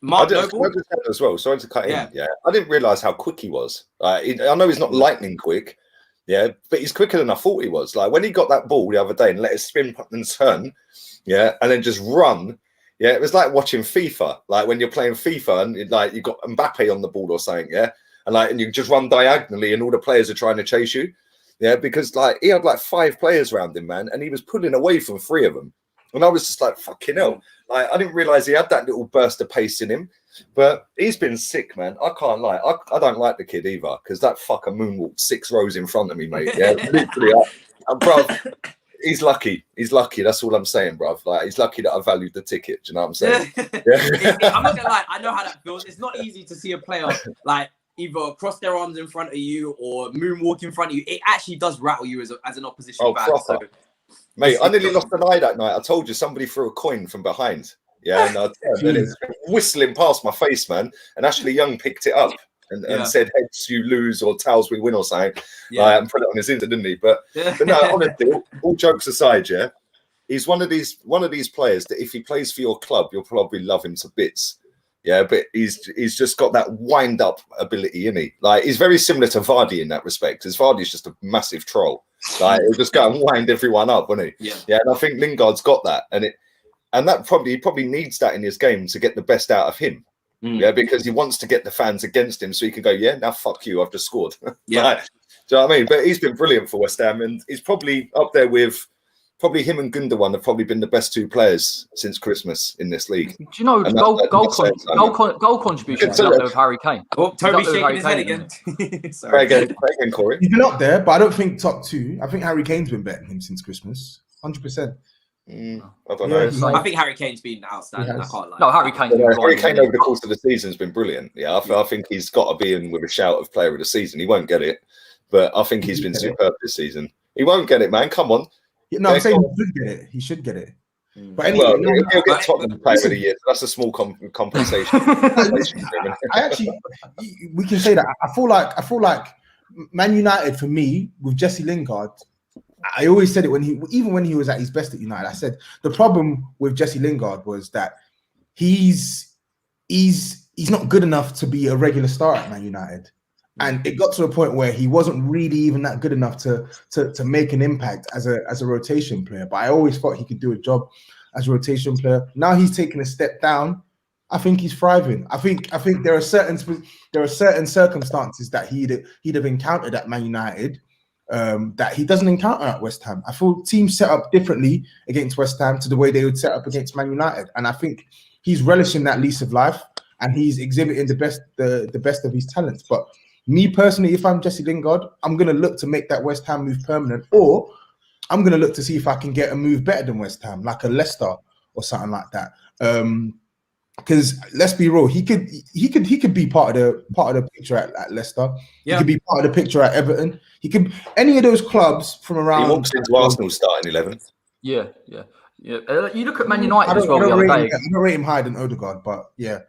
Mark Noble as well. Sorry to cut in. Yeah, I didn't realise how quick he was. I know he's not lightning quick. Yeah, but he's quicker than I thought he was. Like when he got that ball the other day and let it spin and turn, and then just run. Yeah, it was like watching FIFA. Like when you're playing FIFA and like you got Mbappe on the ball or something. Yeah, and you just run diagonally and all the players are trying to chase you. Yeah, because like he had like 5 players around him, man, and he was pulling away from 3 of them. And I was just like, fucking hell. Like I didn't realise he had that little burst of pace in him. But he's been sick, man. I can't lie. I don't like the kid either because that fucker moonwalked 6 rows in front of me, mate. Yeah, literally. Bro, He's lucky. He's lucky. That's all I'm saying, bruv. Like, he's lucky that I valued the ticket. Do you know what I'm saying? I'm not gonna lie. I know how that feels. It's not easy to see a player like either cross their arms in front of you or moonwalk in front of you. It actually does rattle you as an opposition fan. So, mate, I nearly lost an eye that night. I told you somebody threw a coin from behind. Yeah, and I turned and it's whistling past my face, man. And Ashley Young picked it up and said, "Heads you lose or tails we win" or something. And put it on his Insta, didn't he? But no, honestly, all jokes aside, yeah, he's one of these players that if he plays for your club, you'll probably love him to bits. Yeah, but he's just got that wind up ability, isn't he? Like, he's very similar to Vardy in that respect. Because Vardy's just a massive troll. Like, he'll just go and wind everyone up, won't he? Yeah, and I think Lingard's got that, and that he probably needs that in his game to get the best out of him. Yeah, because he wants to get the fans against him so he can go, yeah, now fuck you, I've just scored. Yeah. Like, do you know what I mean? But he's been brilliant for West Ham, and he's probably up there with him and Gundogan have probably been the best two players since Christmas in this league. Do you know goal contributions up there with Harry Kane? Oh, Toby's shaking his head again. Sorry. Again, Corey. He's been up there, but I don't think top two. I think Harry Kane's been better than him since Christmas. 100%. I don't know. I think Harry Kane's been outstanding. I can't lie. No, Harry Kane over the course of the season has been brilliant. Yeah, I think he's got to be in with a shout of player of the season. He won't get it, but I think he's been superb this season. He won't get it, man. Come on. No, I'm saying he should get it. He should get it. But anyway, he'll get Tottenham player of the year. So that's a small compensation. We can say that. I feel like Man United for me with Jesse Lingard. I always said it when he was at his best at United. I said the problem with Jesse Lingard was that he's not good enough to be a regular star at Man United, and it got to a point where he wasn't really even that good enough to make an impact as a rotation player. But I always thought he could do a job as a rotation player. Now he's taken a step down. I think he's thriving. I think there are certain circumstances that he'd have encountered at Man United. That he doesn't encounter at West Ham. I feel teams set up differently against West Ham to the way they would set up against Man United, and I think he's relishing that lease of life and he's exhibiting the best of his talents. But me personally, if I'm Jesse Lingard, I'm going to look to make that West Ham move permanent, or I'm going to look to see if I can get a move better than West Ham, like a Leicester or something like that. Because let's be real, he could be part of the picture at Leicester. Yeah. He could be part of the picture at Everton. He could any of those clubs from around. He walks into Arsenal starting 11. Yeah. You look at Man United as well the other day. I don't rate him higher than Odegaard, but yeah.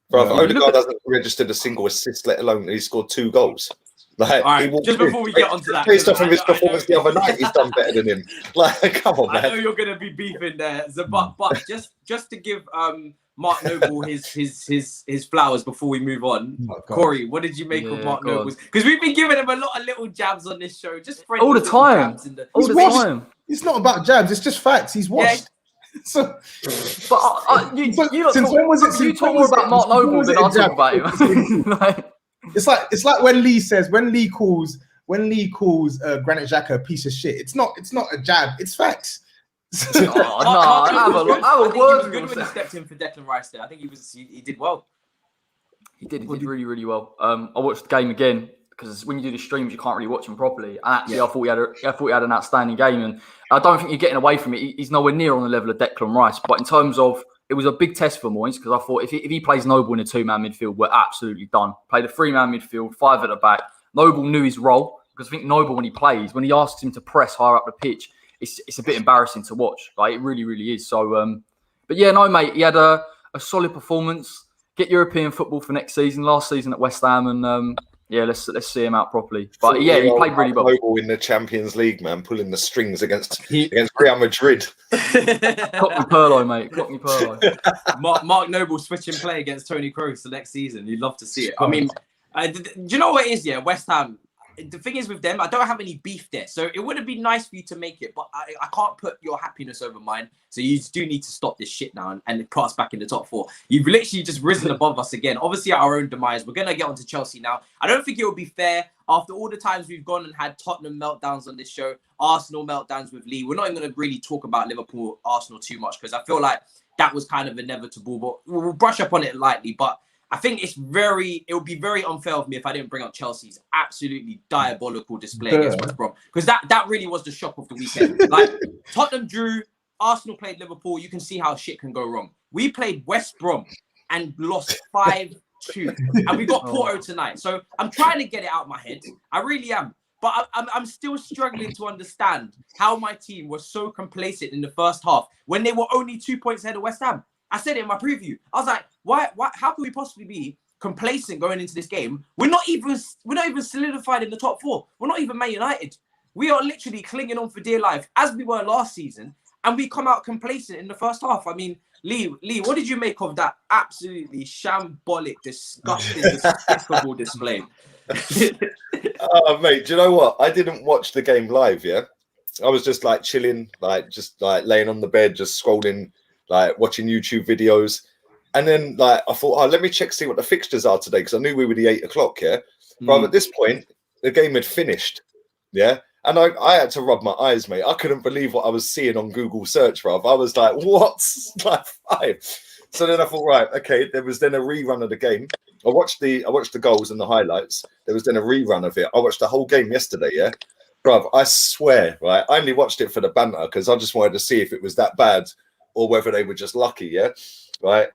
Bro, Odegaard hasn't registered a single assist, let alone he scored 2 goals. Like, all right, just before we get onto that, based off of his performance the other night, he's done better than him. Like, come on, man. I know you're going to be beefing there, but just to give Mark Noble his flowers before we move on. Oh, Corey, what did you make of Mark Noble's? Because we've been giving him a lot of little jabs on this show, just all the time. All the time. It's not about jabs; it's just facts. He's washed. Yeah. So, but you talk more about Mark Noble than I talk about him. It's like when Lee calls Granit Xhaka a piece of shit. It's not a jab. It's facts. I think he was good when he stepped in for Declan Rice there. I think he did well. He did really, really well. I watched the game again because when you do the streams, you can't really watch him properly. And actually, I thought he had an outstanding game, and I don't think you're getting away from it. He's nowhere near on the level of Declan Rice. But in terms of, it was a big test for Moyes because I thought if he plays Noble in a 2-man midfield, we're absolutely done. Played a 3-man midfield, 5 at the back. Noble knew his role because I think Noble, when he asks him to press higher up the pitch, it's a bit embarrassing to watch. Like, it really, really is. So, but yeah, no, mate, he had a solid performance. Get European football for next season. Last season at West Ham, and yeah, let's see him out properly. But yeah, he played really well. Noble in the Champions League, man, pulling the strings against Real Madrid. Cockney Perlo, mate. Cockney Perlo. Mark Noble switching play against Toni Kroos the next season. You'd love to see it. I mean, do you know what it is? Yeah, West Ham. The thing is with them, I don't have any beef there. So it would have been nice for you to make it, but I can't put your happiness over mine. So you do need to stop this shit now and put us back in the top 4. You've literally just risen above us again. Obviously at our own demise. We're going to get onto Chelsea now. I don't think it would be fair after all the times we've gone and had Tottenham meltdowns on this show, Arsenal meltdowns with Lee. We're not even going to really talk about Liverpool, Arsenal too much because I feel like that was kind of inevitable, but we'll brush up on it lightly. But I think it would be very unfair of me if I didn't bring up Chelsea's absolutely diabolical display against West Brom, because that really was the shock of the weekend. Like, Tottenham drew, Arsenal played Liverpool. You can see how shit can go wrong. We played West Brom and lost 5-2, and we got Porto tonight. So I'm trying to get it out of my head. I really am. But I'm still struggling to understand how my team was so complacent in the first half when they were only 2 points ahead of West Ham. I said it in my preview. I was like, why? How can we possibly be complacent going into this game? We're not even solidified in the top 4. We're not even Man United. We are literally clinging on for dear life, as we were last season, and we come out complacent in the first half. I mean, Lee, what did you make of that absolutely shambolic, disgusting, despicable display? Oh, mate, do you know what? I didn't watch the game live, yeah? I was just like chilling, like just like laying on the bed, just scrolling, like watching YouTube videos. And then like I thought, oh, let me check, see what the fixtures are today, because I knew we were the 8 o'clock, yeah? But at this point, the game had finished, yeah? And I had to rub my eyes, mate. I couldn't believe what I was seeing on Google search, bruv. I was like, what? Like 5. So then I thought, right, okay, there was then a rerun of the game. I watched the goals and the highlights. There was then a rerun of it. I watched the whole game yesterday, yeah? Bruv, I swear, right? I only watched it for the banter because I just wanted to see if it was that bad or whether they were just lucky, yeah? Right?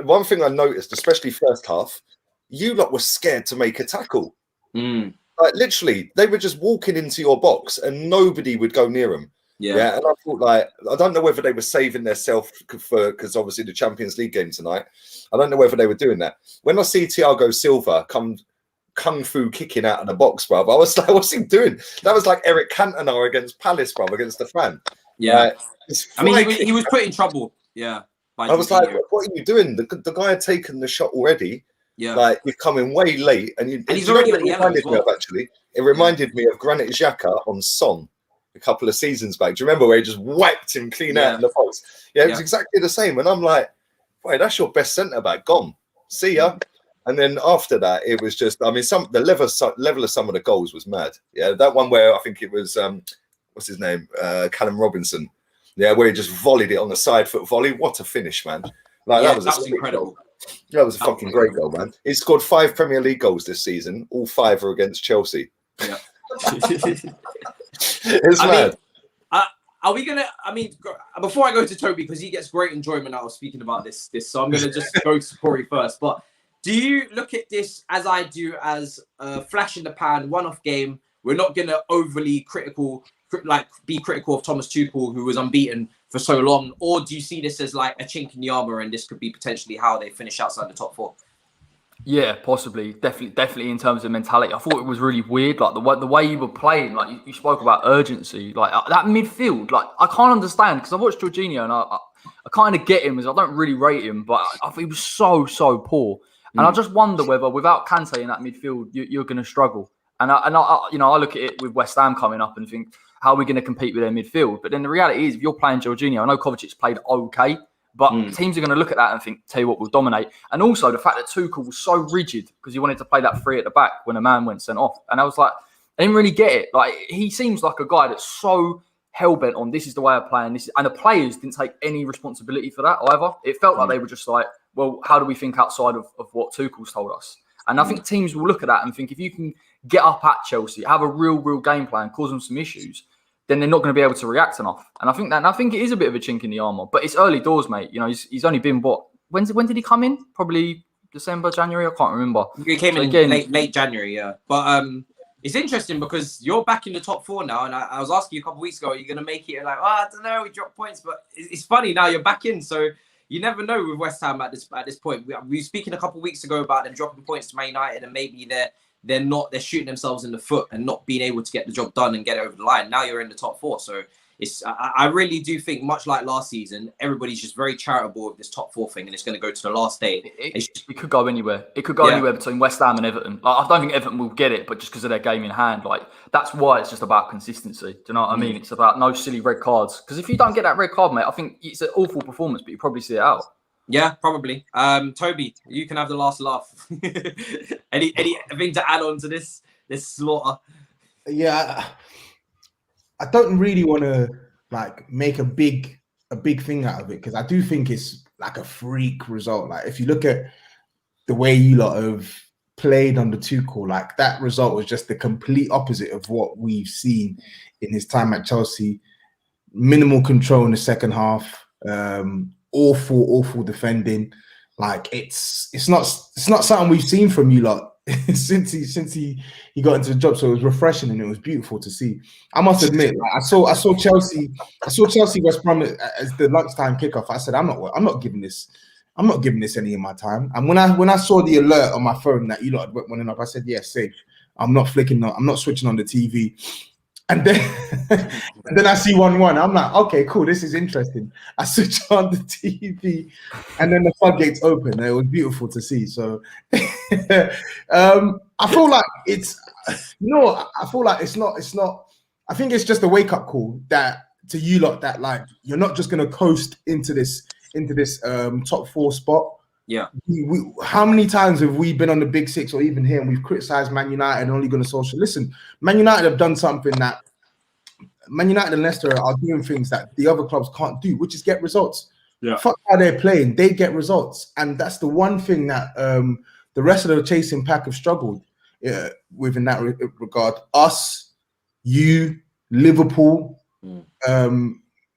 One thing I noticed, especially first half, you lot were scared to make a tackle. Like, literally, they were just walking into your box and nobody would go near them. Yeah, and I thought, like, I don't know whether they were saving their self for, because obviously the Champions League game tonight. I don't know whether they were doing that. When I see Thiago Silva come kung fu kicking out of the box, bruv, I was like, what's he doing? That was like Eric Cantona against Palace, bruv, against the fan. Yeah, I mean, he was put in trouble. Yeah, I was like, what are you doing? The guy had taken the shot already. Yeah, like you're coming way late, and he's already got the yellow as well. Actually, it reminded me of Granit Xhaka on Son a couple of seasons back. Do you remember where he just wiped him clean out in the box? Yeah, it was exactly the same. And I'm like, wait, that's your best centre back gone. See ya. And then after that, it was just, I mean, the level of some of the goals was mad. Yeah, that one where I think it was what's his name, Callum Robinson. Yeah, where he just volleyed it on the side foot volley. What a finish, man! Like that was incredible. Goal. That was a fucking great goal, man. He scored 5 Premier League goals this season. All 5 are against Chelsea. Yeah. It's mad. Are we gonna? I mean, before I go to Toby, because he gets great enjoyment out of speaking about this, so I'm gonna just go to Corey first. But do you look at this as I do, as a flash in the pan, one-off game? We're not gonna overly be critical of Thomas Tuchel, who was unbeaten for so long, or do you see this as like a chink in the armor, and this could be potentially how they finish outside the top 4? Yeah, possibly, definitely in terms of mentality. I thought it was really weird, like the way you were playing. Like you spoke about urgency, like that midfield. Like I can't understand, because I watched Jorginho and I kind of get him, as I don't really rate him, but I think he was so poor. And I just wonder whether without Kante in that midfield, you're going to struggle. And I look at it with West Ham coming up and think, how are we going to compete with their midfield? But then the reality is, if you're playing Jorginho, I know Kovacic's played okay, but teams are going to look at that and think, tell you what, we'll dominate. And also the fact that Tuchel was so rigid because he wanted to play that 3 at the back when a man went sent off. And I was like, I didn't really get it. Like, he seems like a guy that's so hell-bent on this is the way I play. And the players didn't take any responsibility for that either. It felt like they were just like, well, how do we think outside of what Tuchel's told us? And I think teams will look at that and think, if you can get up at Chelsea, have a real game plan, cause them some issues, then they're not going to be able to react enough. And I think it is a bit of a chink in the armour. But it's early doors, mate. You know, he's only been, when did he come in? Probably December, January? I can't remember. He came in late January, yeah. But it's interesting because you're back in the top 4 now. And I was asking you a couple of weeks ago, are you going to make it? You're like, I don't know, we dropped points. But it's funny, now you're back in. So you never know with West Ham at this point. We were speaking a couple of weeks ago about them dropping points to Man United, and maybe they're shooting themselves in the foot and not being able to get the job done and get it over the line. Now you're in the top 4. So I really do think, much like last season, everybody's just very charitable with this top 4 thing, and it's going to go to the last day. It could go anywhere. It could go anywhere between West Ham and Everton. Like, I don't think Everton will get it, but just because of their game in hand, like that's why it's just about consistency. Do you know what I mean? It's about no silly red cards. Because if you don't get that red card, mate, I think it's an awful performance, but you probably see it out. Yeah, probably. Toby, you can have the last laugh. Anything to add on to this slaughter? Yeah, I don't really want to like make a big thing out of it, because I do think it's like a freak result. Like if you look at the way you lot have played under Tuchel, like that result was just the complete opposite of what we've seen in his time at Chelsea. Minimal control in the second half, awful defending. Like it's not something we've seen from you lot since he got into the job. So it was refreshing and it was beautiful to see. I must admit, like, I saw Chelsea West Brom as the lunchtime kickoff. I said, I'm not giving this any of my time. And when I saw the alert on my phone that you lot had went up, I said, yeah, safe. I'm not switching on the TV. And then I see 1-1. I'm like, okay, cool. This is interesting. I switch on the TV, and then the floodgates open. It was beautiful to see. So, I feel like it's not. I think it's just a wake up call that to you lot that like you're not just gonna coast into this top 4 spot. Yeah. How many times have we been on the Big Six or even here and we've criticized Man United and only going to social? Listen, Man United have done something that Man United and Leicester are doing things that the other clubs can't do, which is get results. Yeah. Fuck how they're playing, they get results. And that's the one thing that the rest of the chasing pack have struggled with in that regard. Us, you, Liverpool,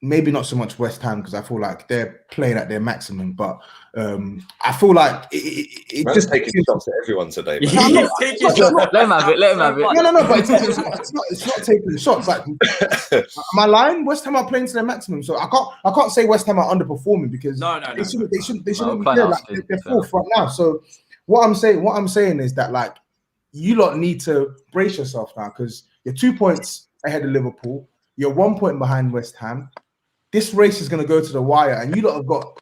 maybe not so much West Ham because I feel like they're playing at their maximum, but I feel like it just taking shots at everyone today. Let him have it. No, but it's not taking shots. Like, am I lying? West Ham are playing to their maximum, so I can't say West Ham are underperforming because they shouldn't be there. Like they're fourth right now. So what I'm saying is that like you lot need to brace yourself now because you're 2 points ahead of Liverpool. You're 1 point behind West Ham. This race is going to go to the wire, and you lot have got.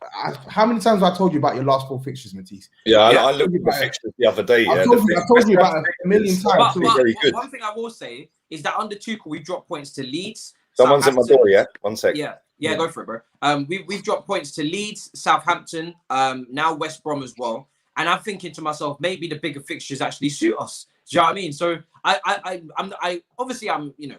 How many times have I told you about your last 4 fixtures, Matisse? Yeah, I looked at the fixtures the other day. I told you about it a million times. But very good. One thing I will say is that under Tuchel, we dropped points to Leeds. Someone's at my door, yeah? 1 sec. Yeah, go for it, bro. We've dropped points to Leeds, Southampton, now West Brom as well. And I'm thinking to myself, maybe the bigger fixtures actually suit us. Do you know what I mean? So I'm obviously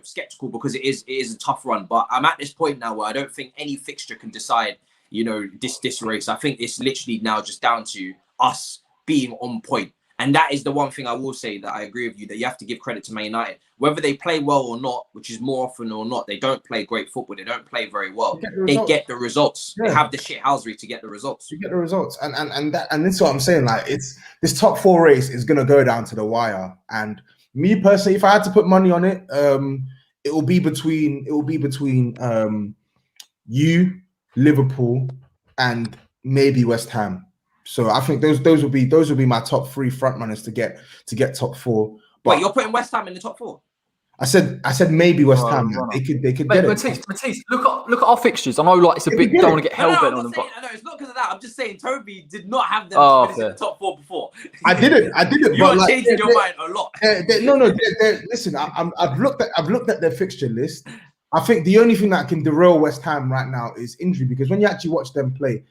skeptical because it is a tough run, but I'm at this point now where I don't think any fixture can decide, this race. I think it's literally now just down to us being on point. And that is the one thing I will say that I agree with you, that you have to give credit to Man United. Whether they play well or not, which is more often or not, they don't play great football. They don't play very well. They get the results. Yeah. They have the shithousery to get the results. You get the results. And this is what I'm saying. Like, it's this top 4 race is going to go down to the wire. And me personally, if I had to put money on it, it will be between you, Liverpool, and maybe West Ham. So I think those will be my top 3 front runners to get top 4. But wait, you're putting West Ham in the top 4? I said maybe West Ham. They could get it. Matisse, look at our fixtures. I know like it's a bit. Don't want to get hell bent on them. I know it's not because of that. I'm just saying Toby did not have them in the top 4 before. I didn't. You are changing your mind a lot. Listen, I've looked at their fixture list. I think the only thing that can derail West Ham right now is injury, because when you actually watch them play,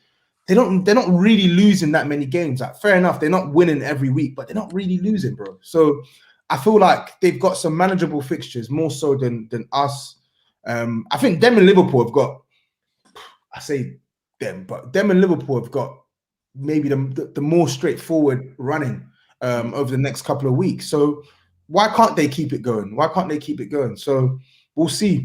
they're not really losing that many games. Like, fair enough, they're not winning every week, but they're not really losing, bro. So I feel like they've got some manageable fixtures, more so than us. I think them and Liverpool have got, I say them, but them and Liverpool have got maybe the more straightforward running over the next couple of weeks. So why can't they keep it going? So we'll see.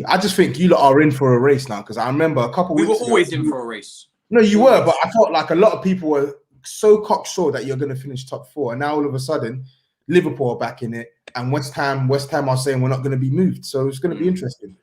I just think you lot are in for a race now, because I remember a couple of weeks ago, we were always in for a race. No, you were, but I felt like a lot of people were so cocksure that you're going to finish top 4, and now all of a sudden Liverpool are back in it, and West Ham are saying we're not going to be moved. So it's going to be interesting.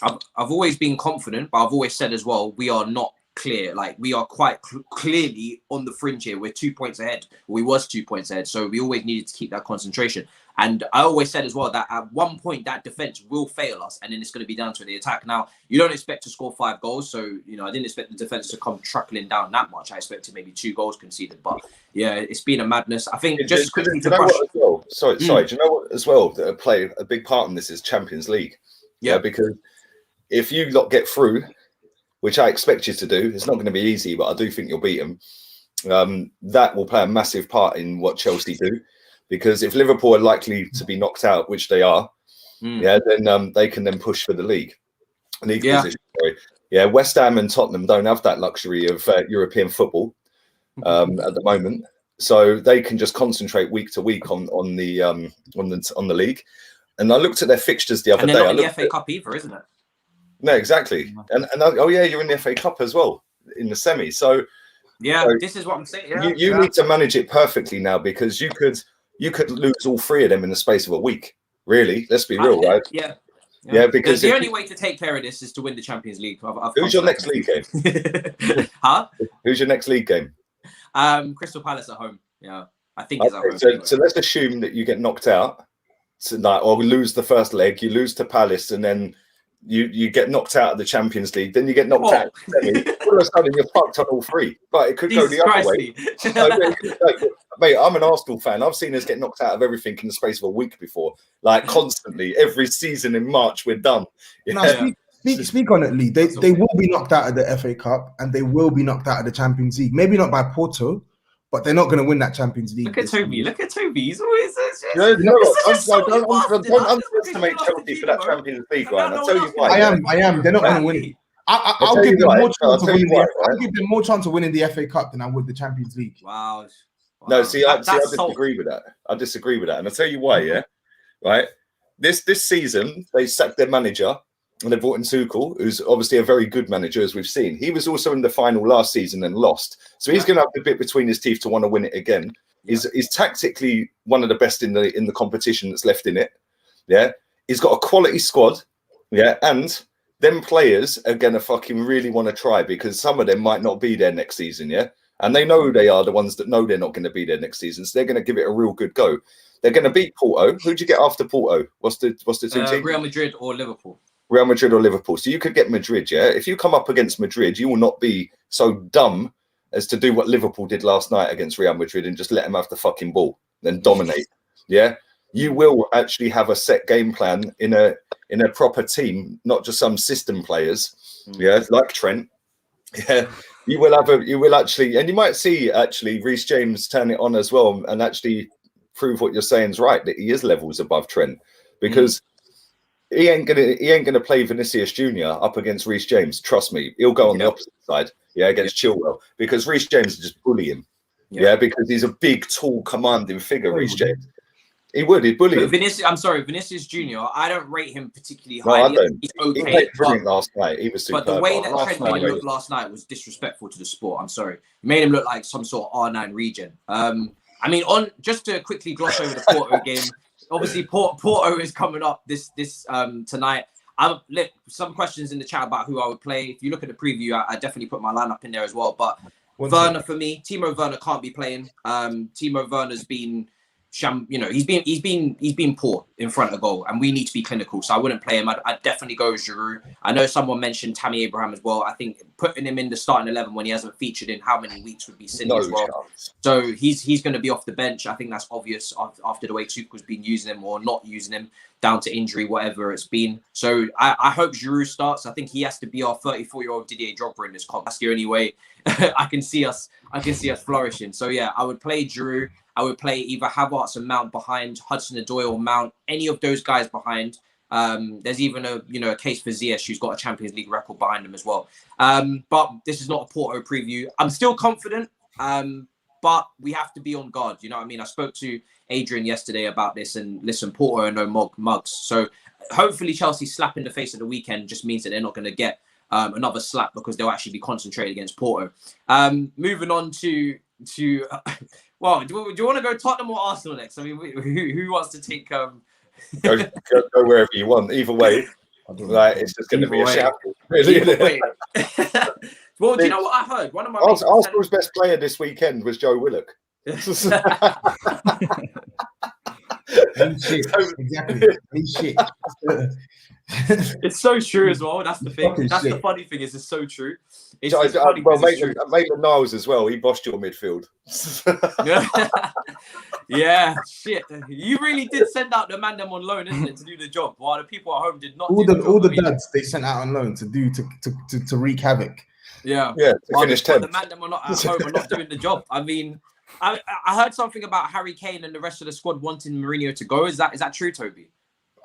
I've always been confident, but I've always said as well, we are not clear. Like, we are quite clearly on the fringe here. We're 2 points ahead. We was 2 points ahead, so we always needed to keep that concentration. And I always said as well that at one point that defense will fail us, and then it's going to be down to the attack. Now, you don't expect to score 5 goals, so I didn't expect the defense to come truckling down that much. I expected maybe 2 goals conceded, but yeah, it's been a madness. I think just quickly to brush. Sorry. Do you know what as well that play a big part in this is Champions League? Yeah, because if you lot get through, which I expect you to do, it's not going to be easy, but I do think you'll beat them. That will play a massive part in what Chelsea do. Because if Liverpool are likely to be knocked out, which they are, then they can then push for the league position. Sorry. Yeah, West Ham and Tottenham don't have that luxury of European football at the moment. so they can just concentrate week to week on the league. And I looked at their fixtures the other day. Not in the FA Cup either, isn't it? No, exactly. And oh yeah, you're in the FA Cup as well in the semi. So yeah, this is what I'm saying. Yeah, you need to manage it perfectly now, because you could lose all three of them in the space of a week. Really, let's be real, right? Yeah, because the only way to take care of this is to win the Champions League. Who's your next league game? Huh? Who's your next league game? Crystal Palace at home. Yeah, I think it's at home. So let's assume that you get knocked out tonight, or lose the first leg. You lose to Palace, and then you get knocked out of the Champions League. Then you get knocked out. All of a sudden, you're fucked on all three. But it could go the other way. Mate, I'm an Arsenal fan. I've seen us get knocked out of everything in the space of a week before, like constantly. Every season in March, we're done. Speak on it, Lee. They will be knocked out of the FA Cup, and they will be knocked out of the Champions League. Maybe not by Porto, but they're not going to win that Champions League. Look at Toby. He's always. Don't underestimate Chelsea for that Champions League, Ryan. I'll tell you why. I am. They're not going to win it. I'll give them more chance of winning. I'll give them more chance of winning the FA Cup than I would the Champions League. Wow. No, I disagree with that. I disagree with that, and I'll tell you why. Yeah, right. This season they sacked their manager, and they brought in Tuchel, who's obviously a very good manager, as we've seen. He was also in the final last season and lost, so he's going to have the bit between his teeth to want to win it again. He's tactically one of the best in the competition that's left in it. Yeah, he's got a quality squad. Yeah, and them players are going to fucking really want to try, because some of them might not be there next season. Yeah. And they know who they are, the ones that know they're not going to be there next season. So they're going to give it a real good go. They're going to beat Porto. Who'd you get after Porto? What's the two teams? Real Madrid or Liverpool. Real Madrid or Liverpool. So you could get Madrid, yeah? If you come up against Madrid, you will not be so dumb as to do what Liverpool did last night against Real Madrid and just let them have the fucking ball and dominate, yeah? You will actually have a set game plan in a proper team, not just some system players, yeah, like Trent, yeah. You will actually, and you might see actually Reece James turn it on as well, and actually prove what you're saying is right, that he is levels above Trent, because he ain't gonna play Vinicius Jr. up against Reece James. Trust me, he'll go on the opposite side, yeah, against Chilwell, because Reece James is just bully him, yeah, because he's a big, tall, commanding figure. Reece James. He'd bully him. Vinicius Jr. I don't rate him particularly high. No, I don't. He's okay. He played brilliant last night. He was superb. But the way that Trent made him look last night was disrespectful to the sport. I'm sorry. He made him look like some sort of R9 regen. I mean, just to quickly gloss over the Porto game, obviously Porto is coming up this tonight. Some questions in the chat about who I would play. If you look at the preview, I definitely put my lineup in there as well. But Werner for me, Timo Werner can't be playing. Timo Werner's been he's been poor in front of goal, and we need to be clinical. So I wouldn't play him. I'd definitely go with Giroud. I know someone mentioned Tammy Abraham as well. I think putting him in the starting 11 when he hasn't featured in how many weeks would be silly as well. Chance. So he's going to be off the bench. I think that's obvious after the way Tuchel's been using him or not using him, down to injury, whatever it's been. So I hope Giroud starts. I think he has to be our 34-year-old Didier Drogba in this comp. That's the only way I can see us flourishing. So yeah, I would play Giroud. I would play either Havertz and Mount behind, Hudson-Odoi or Mount, any of those guys behind. There's even a case for Ziyech, who's got a Champions League record behind him as well. But this is not a Porto preview. I'm still confident, but we have to be on guard. You know what I mean? I spoke to Adrian yesterday about this, and listen, Porto are no mugs. So hopefully Chelsea slap in the face of the weekend just means that they're not going to get another slap, because they'll actually be concentrated against Porto. Moving on to well, do you want to go Tottenham or Arsenal next? I mean, who wants to take? Go wherever you want. Either way, like, it's just going to be a shout. Really. Well, do you know what I heard? One of my Arsenal's best player this weekend was Joe Willock. Exactly. Shit. It's so true as well. That's the thing. That's the funny thing. Is it's so true. Maitland Niles as well. He bossed your midfield. Yeah, shit. You really did send out the man them on loan, isn't it, to do the job? While the people at home did not. All the dads they sent out on loan to wreak havoc. Yeah. To finish 10th. The man them are not at home and not doing the job. I mean, I heard something about Harry Kane and the rest of the squad wanting Mourinho to go. Is that true, Toby?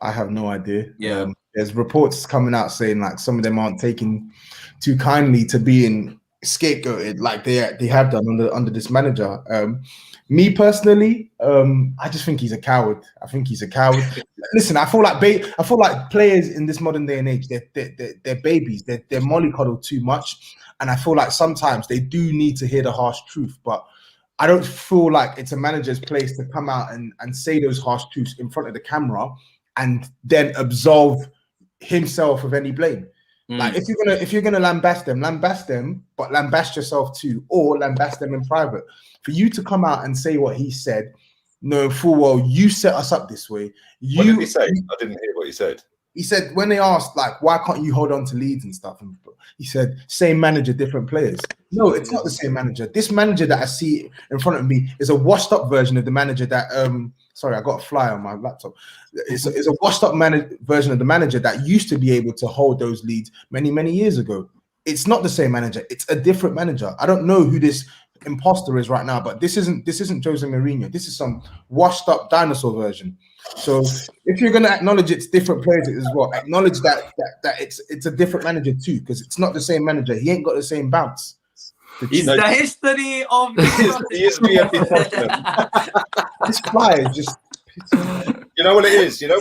I have no idea. Yeah. There's reports coming out saying like some of them aren't taking too kindly to being scapegoated like they have done under this manager. Me personally, I just think he's a coward. I think he's a coward. Listen, I feel like players in this modern day and age, they're babies. They're mollycoddled too much, and I feel like sometimes they do need to hear the harsh truth. But I don't feel like it's a manager's place to come out and say those harsh truths in front of the camera and then absolve himself of any blame. Like if you're gonna lambast them, but lambast yourself too, or lambast them in private. For you to come out and say what he said, no, full well, you set us up this way. What did he say? I didn't hear what he said. He said when they asked like why can't you hold on to leads and stuff, and he said same manager, different players. No, it's not the same manager. This manager that I see in front of me is a washed up version of the manager that sorry, I got a fly on my laptop. It's a washed up version of the manager that used to be able to hold those leads many years ago. It's not the same manager. It's a different manager. I don't know who this imposter is right now, but this isn't Jose Mourinho. This is some washed up dinosaur version. So if you're gonna acknowledge it's different players as well, acknowledge that it's a different manager too, because it's not the same manager. He ain't got the same bounce. It's the history of this fly is just. You know what it is? You know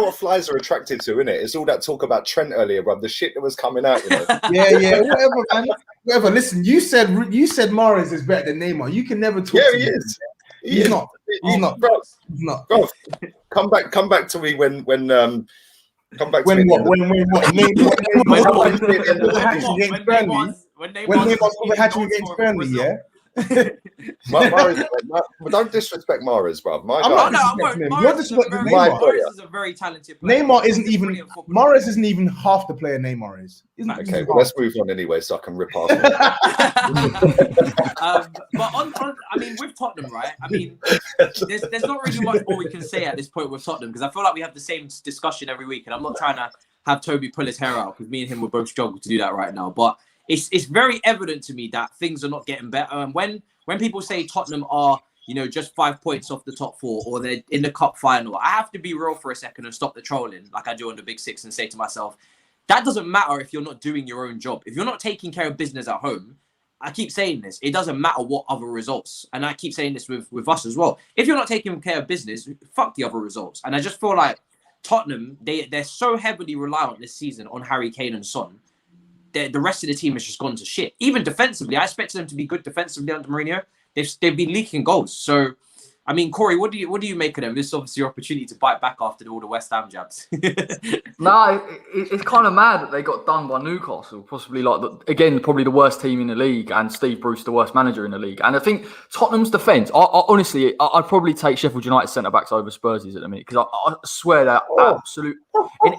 what flies are attracted to, innit? It's all that talk about Trent earlier, bro. The shit that was coming out, you know. Yeah, whatever, man. Whatever. Listen, you said Mahrez is better than Neymar. You can never talk. Yeah, to he him. is. He's not. He's not. Bro, he's not. Bro, come back to me when come back to when me. what? When Neymar scored a hat-trick against Burnley, yeah. Mahrez, but don't disrespect Mahrez, bro. My guy. You're disrespecting Neymar. Mahrez is a very talented player. Neymar isn't even. Mahrez isn't even half the player Neymar is. Okay, well, let's move on anyway, so I can rip off. But I mean, with Tottenham, right? I mean, there's not really much more we can say at this point with Tottenham, because I feel like we have the same discussion every week, and I'm not trying to have Toby pull his hair out, because me and him would both struggle to do that right now. But it's very evident to me that things are not getting better. And when people say Tottenham are, you know, just 5 points off the top four, or they're in the cup final, I have to be real for a second and stop the trolling like I do on the Big Six and say to myself, that doesn't matter if you're not doing your own job. If you're not taking care of business at home, I keep saying this, it doesn't matter what other results. And I keep saying this with us as well. If you're not taking care of business, fuck the other results. And I just feel like Tottenham, they're so heavily reliant this season on Harry Kane and Son. The rest of the team has just gone to shit. Even defensively, I expected them to be good defensively under Mourinho. They've been leaking goals. So, I mean, Corey, what do you make of them? This is obviously your opportunity to bite back after all the West Ham jabs. No, it's kind of mad that they got done by Newcastle, possibly probably the worst team in the league, and Steve Bruce, the worst manager in the league. And I think Tottenham's defence, honestly, I'd probably take Sheffield United centre-backs over Spurs' at the minute, because I swear they're absolute... In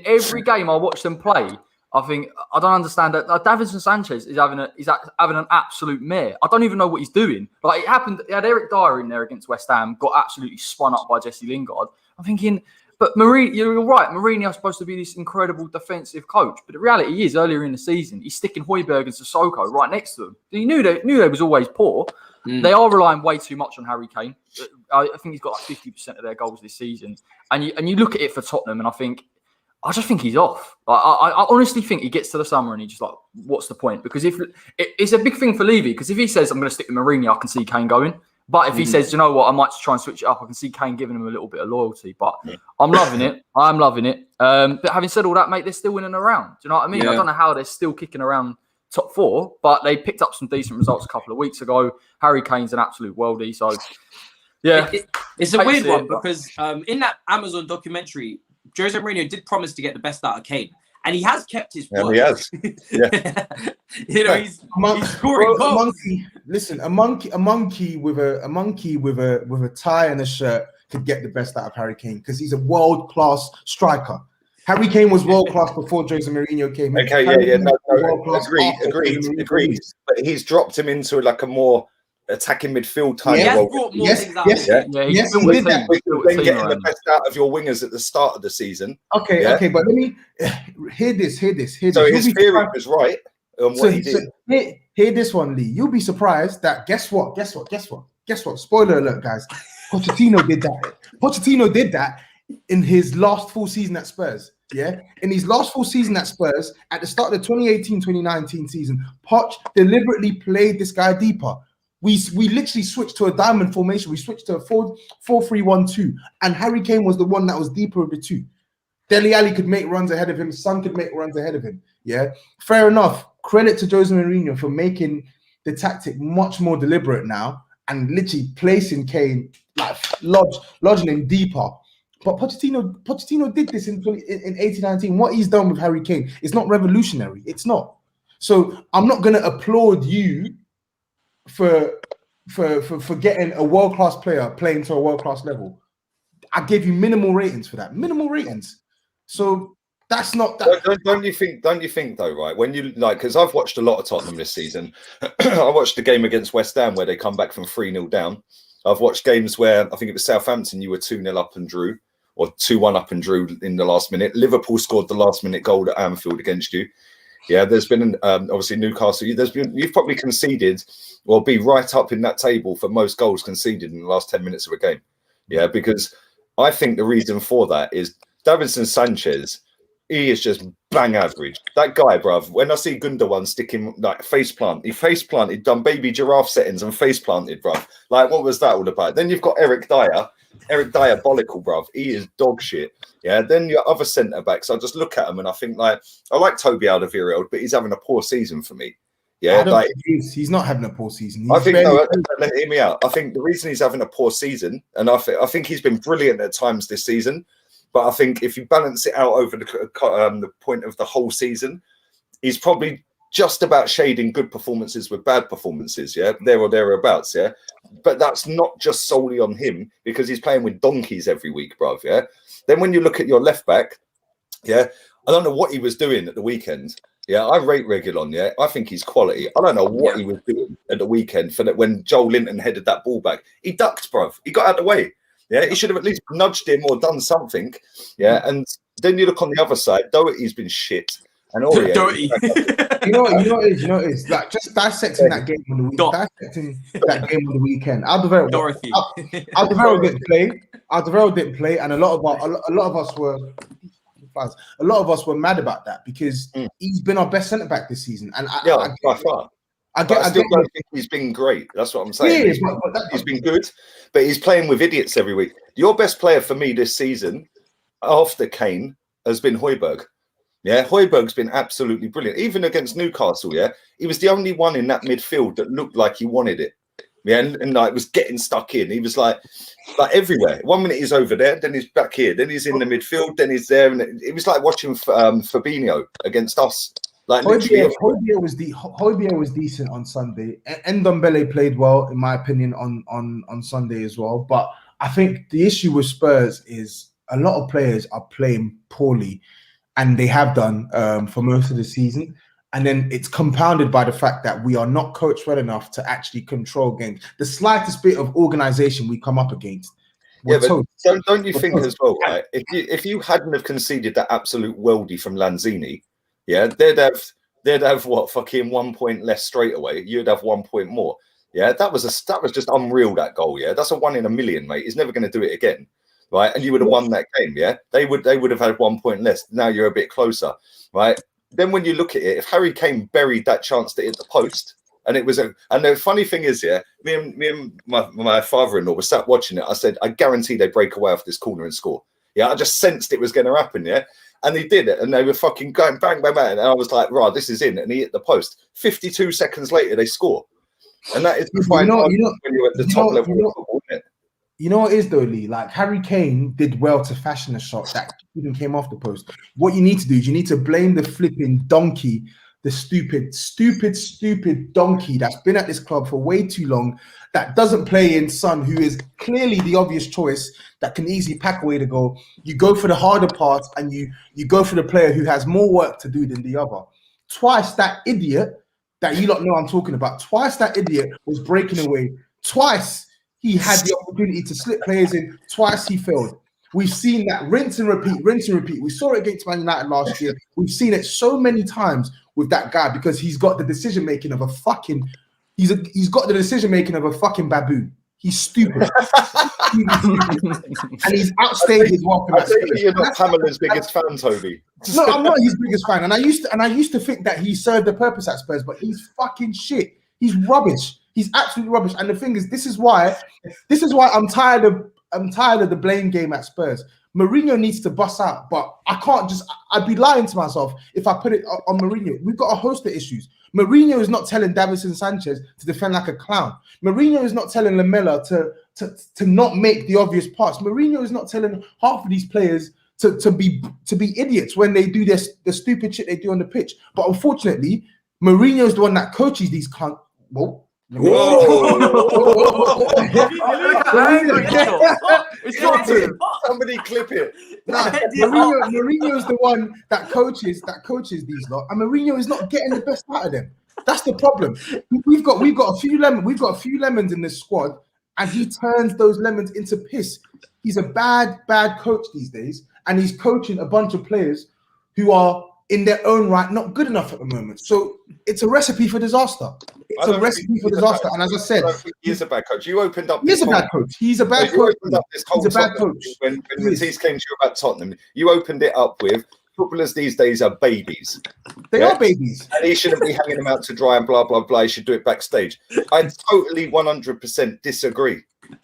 every game I watch them play, I think I don't understand that Davinson Sanchez is having an absolute mare. I don't even know what he's doing. Like, it happened. He had Eric Dyer in there against West Ham, got absolutely spun up by Jesse Lingard. I'm thinking, but Mourinho, you're right. Mourinho's supposed to be this incredible defensive coach, but the reality is, earlier in the season, he's sticking Højbjerg and Sissoko right next to him. He knew they was always poor. They are relying way too much on Harry Kane. I think he's got like 50% of their goals this season, and you look at it for Tottenham, and I just think he's off. I honestly think he gets to the summer and he's just like, what's the point? Because if it's a big thing for Levy, because if he says, I'm going to stick with Mourinho, I can see Kane going. But if he says, you know what, I might try and switch it up, I can see Kane giving him a little bit of loyalty. But I'm loving it. I'm loving it. But having said all that, mate, they're still winning around. Do you know what I mean? Yeah. I don't know how they're still kicking around top four, but they picked up some decent results a couple of weeks ago. Harry Kane's an absolute worldie. So, yeah. It's a weird one, because in that Amazon documentary, Jose Mourinho did promise to get the best out of Kane, and he has kept his word. Yeah, he has. Yeah. You know, he's scoring goals. A monkey with a tie and a shirt could get the best out of Harry Kane, because he's a world-class striker. Harry Kane was world-class before Jose Mourinho came in. Okay, agreed. But he's dropped him into like a more attacking midfield type role. Yes, he did that. Then getting the best out of your wingers at the start of the season. Okay, but let me hear this. So his theory was right on what he did. Hear this one, Lee. You'll be surprised that guess what? Spoiler alert, guys. Pochettino did that in his last full season at Spurs. Yeah, in his last full season at Spurs, at the start of the 2018-2019 season, Poch deliberately played this guy deeper. We literally switched to a diamond formation. We switched to a 4-3-1-2, and Harry Kane was the one that was deeper of the two. Dele Alli could make runs ahead of him. Son could make runs ahead of him. Yeah, fair enough. Credit to Jose Mourinho for making the tactic much more deliberate now and literally placing Kane, like lodging him deeper. But Pochettino did this in 18-19. What he's done with Harry Kane is not revolutionary. It's not. So I'm not going to applaud you for getting a world-class player playing to a world-class level. I gave you minimal ratings for that. Minimal ratings. So that's not that. Don't you think though, right? When you like, because I've watched a lot of Tottenham this season. I watched the game against West Ham where they come back from 3-0 down. I've watched games where I think it was Southampton, you were 2-0 up and drew, or 2-1 up and drew in the last minute. Liverpool scored the last minute goal at Anfield against you. Yeah, there's been obviously Newcastle. You've probably conceded or be right up in that table for most goals conceded in the last 10 minutes of a game. Yeah, because I think the reason for that is Davinson Sanchez. He is just bang average. That guy, bruv. When I see Gundogan sticking like face planted, done baby giraffe settings and face planted, bruv. Like, what was that all about? Then you've got Eric Diabolical, bruv. He is dog shit. Yeah. Then your other centre backs, I just look at him and I think like I like Tobi Alderweireld, but he's having a poor season for me. Yeah, like he's not having a poor season. Hear me out. I think the reason he's having a poor season, and I think he's been brilliant at times this season. But I think if you balance it out over the point of the whole season, he's probably just about shading good performances with bad performances, yeah, there or thereabouts, yeah. But that's not just solely on him because he's playing with donkeys every week, bruv, yeah. Then when you look at your left back, yeah, I don't know what he was doing at the weekend. Yeah, I rate Reguilon, yeah. I think he's quality. I don't know what he was doing at the weekend for that when Joel Linton headed that ball back. He ducked, bruv. He got out of the way. Yeah, he should have at least nudged him or done something. Yeah, and then you look on the other side, Doherty's been shit. And Doherty. you know what it is? Like just dissecting that game on the weekend. Alderweireld didn't play, and a lot of us were mad about that because he's been our best centre back this season. And by far. I don't think he's been great. That's what I'm saying. He's been good, but he's playing with idiots every week. Your best player for me this season, after Kane, has been Højbjerg. Yeah, Højbjerg's been absolutely brilliant. Even against Newcastle, yeah, he was the only one in that midfield that looked like he wanted it. Yeah, and like was getting stuck in. He was like everywhere. 1 minute he's over there, then he's back here, then he's in the midfield, then he's there, and it was like watching Fabinho against us. Like Højbjerg was decent on Sunday. Ndombele played well, in my opinion, on Sunday as well. But I think the issue with Spurs is a lot of players are playing poorly, and they have done for most of the season. And then it's compounded by the fact that we are not coached well enough to actually control games. The slightest bit of organization we come up against. Yeah, but don't you think as well, right? If you hadn't have conceded that absolute worldie from Lanzini, yeah, they'd have what, fucking 1 point less straight away. You'd have 1 point more. Yeah, that was just unreal, that goal. Yeah, that's a 1 in a million, mate. He's never going to do it again, right? And you would have won that game. Yeah, they would have had 1 point less. Now you're a bit closer, right? Then when you look at it, if Harry Kane buried that chance to hit the post, and the funny thing is, yeah, me and my father-in-law were sat watching it. I said, I guarantee they break away off this corner and score. Yeah, I just sensed it was going to happen. Yeah. And he did it, and they were fucking going bang, bang, bang. And I was like, right, this is in. And he hit the post. 52 seconds later, they score. And that is when you're at the top level of football, isn't it? You know what it is, though, Lee? Like, Harry Kane did well to fashion a shot that even came off the post. What you need to do is you need to blame the flipping donkey, the stupid donkey that's been at this club for way too long, that doesn't play in Son, who is clearly the obvious choice that can easily pack away the goal. You go for the harder part, and you go for the player who has more work to do than the other. Twice that idiot that you lot know I'm talking about, twice that idiot was breaking away. Twice he had the opportunity to slip players in. Twice he failed. We've seen that rinse and repeat. We saw it against Man United last year. We've seen it so many times with that guy because he's got the decision making of a fucking baboon. He's stupid. And he's outstayed his welcome. I think you're not Pamela's biggest fan, Toby. No, I'm not his biggest fan. And I used to think that he served a purpose at Spurs, but he's fucking shit. He's rubbish. He's absolutely rubbish. And the thing is, this is why I'm tired of the blame game at Spurs. Mourinho needs to bust out, but I'd be lying to myself if I put it on Mourinho. We've got a host of issues. Mourinho is not telling Davinson Sanchez to defend like a clown. Mourinho is not telling Lamela to not make the obvious pass. Mourinho is not telling half of these players to be idiots when they do the stupid shit they do on the pitch. But unfortunately, Mourinho is the one that coaches these clowns. Whoa. Somebody clip it. Nah, Mourinho is the one that coaches these lot, and Mourinho is not getting the best out of them. That's the problem. We've got a few lemons in this squad, and he turns those lemons into piss. He's a bad coach these days, and he's coaching a bunch of players who are in their own right not good enough at the moment. So it's a recipe for disaster. It's a recipe for disaster. And as I said, he's a bad coach. You opened up. He's a bad coach. He's a bad coach. He's a bad coach. When Matisse came to you about Tottenham, you opened it up with footballers these days are babies. They are babies. And he shouldn't be hanging them out to dry and blah, blah, blah. He should do it backstage. I totally 100% disagree.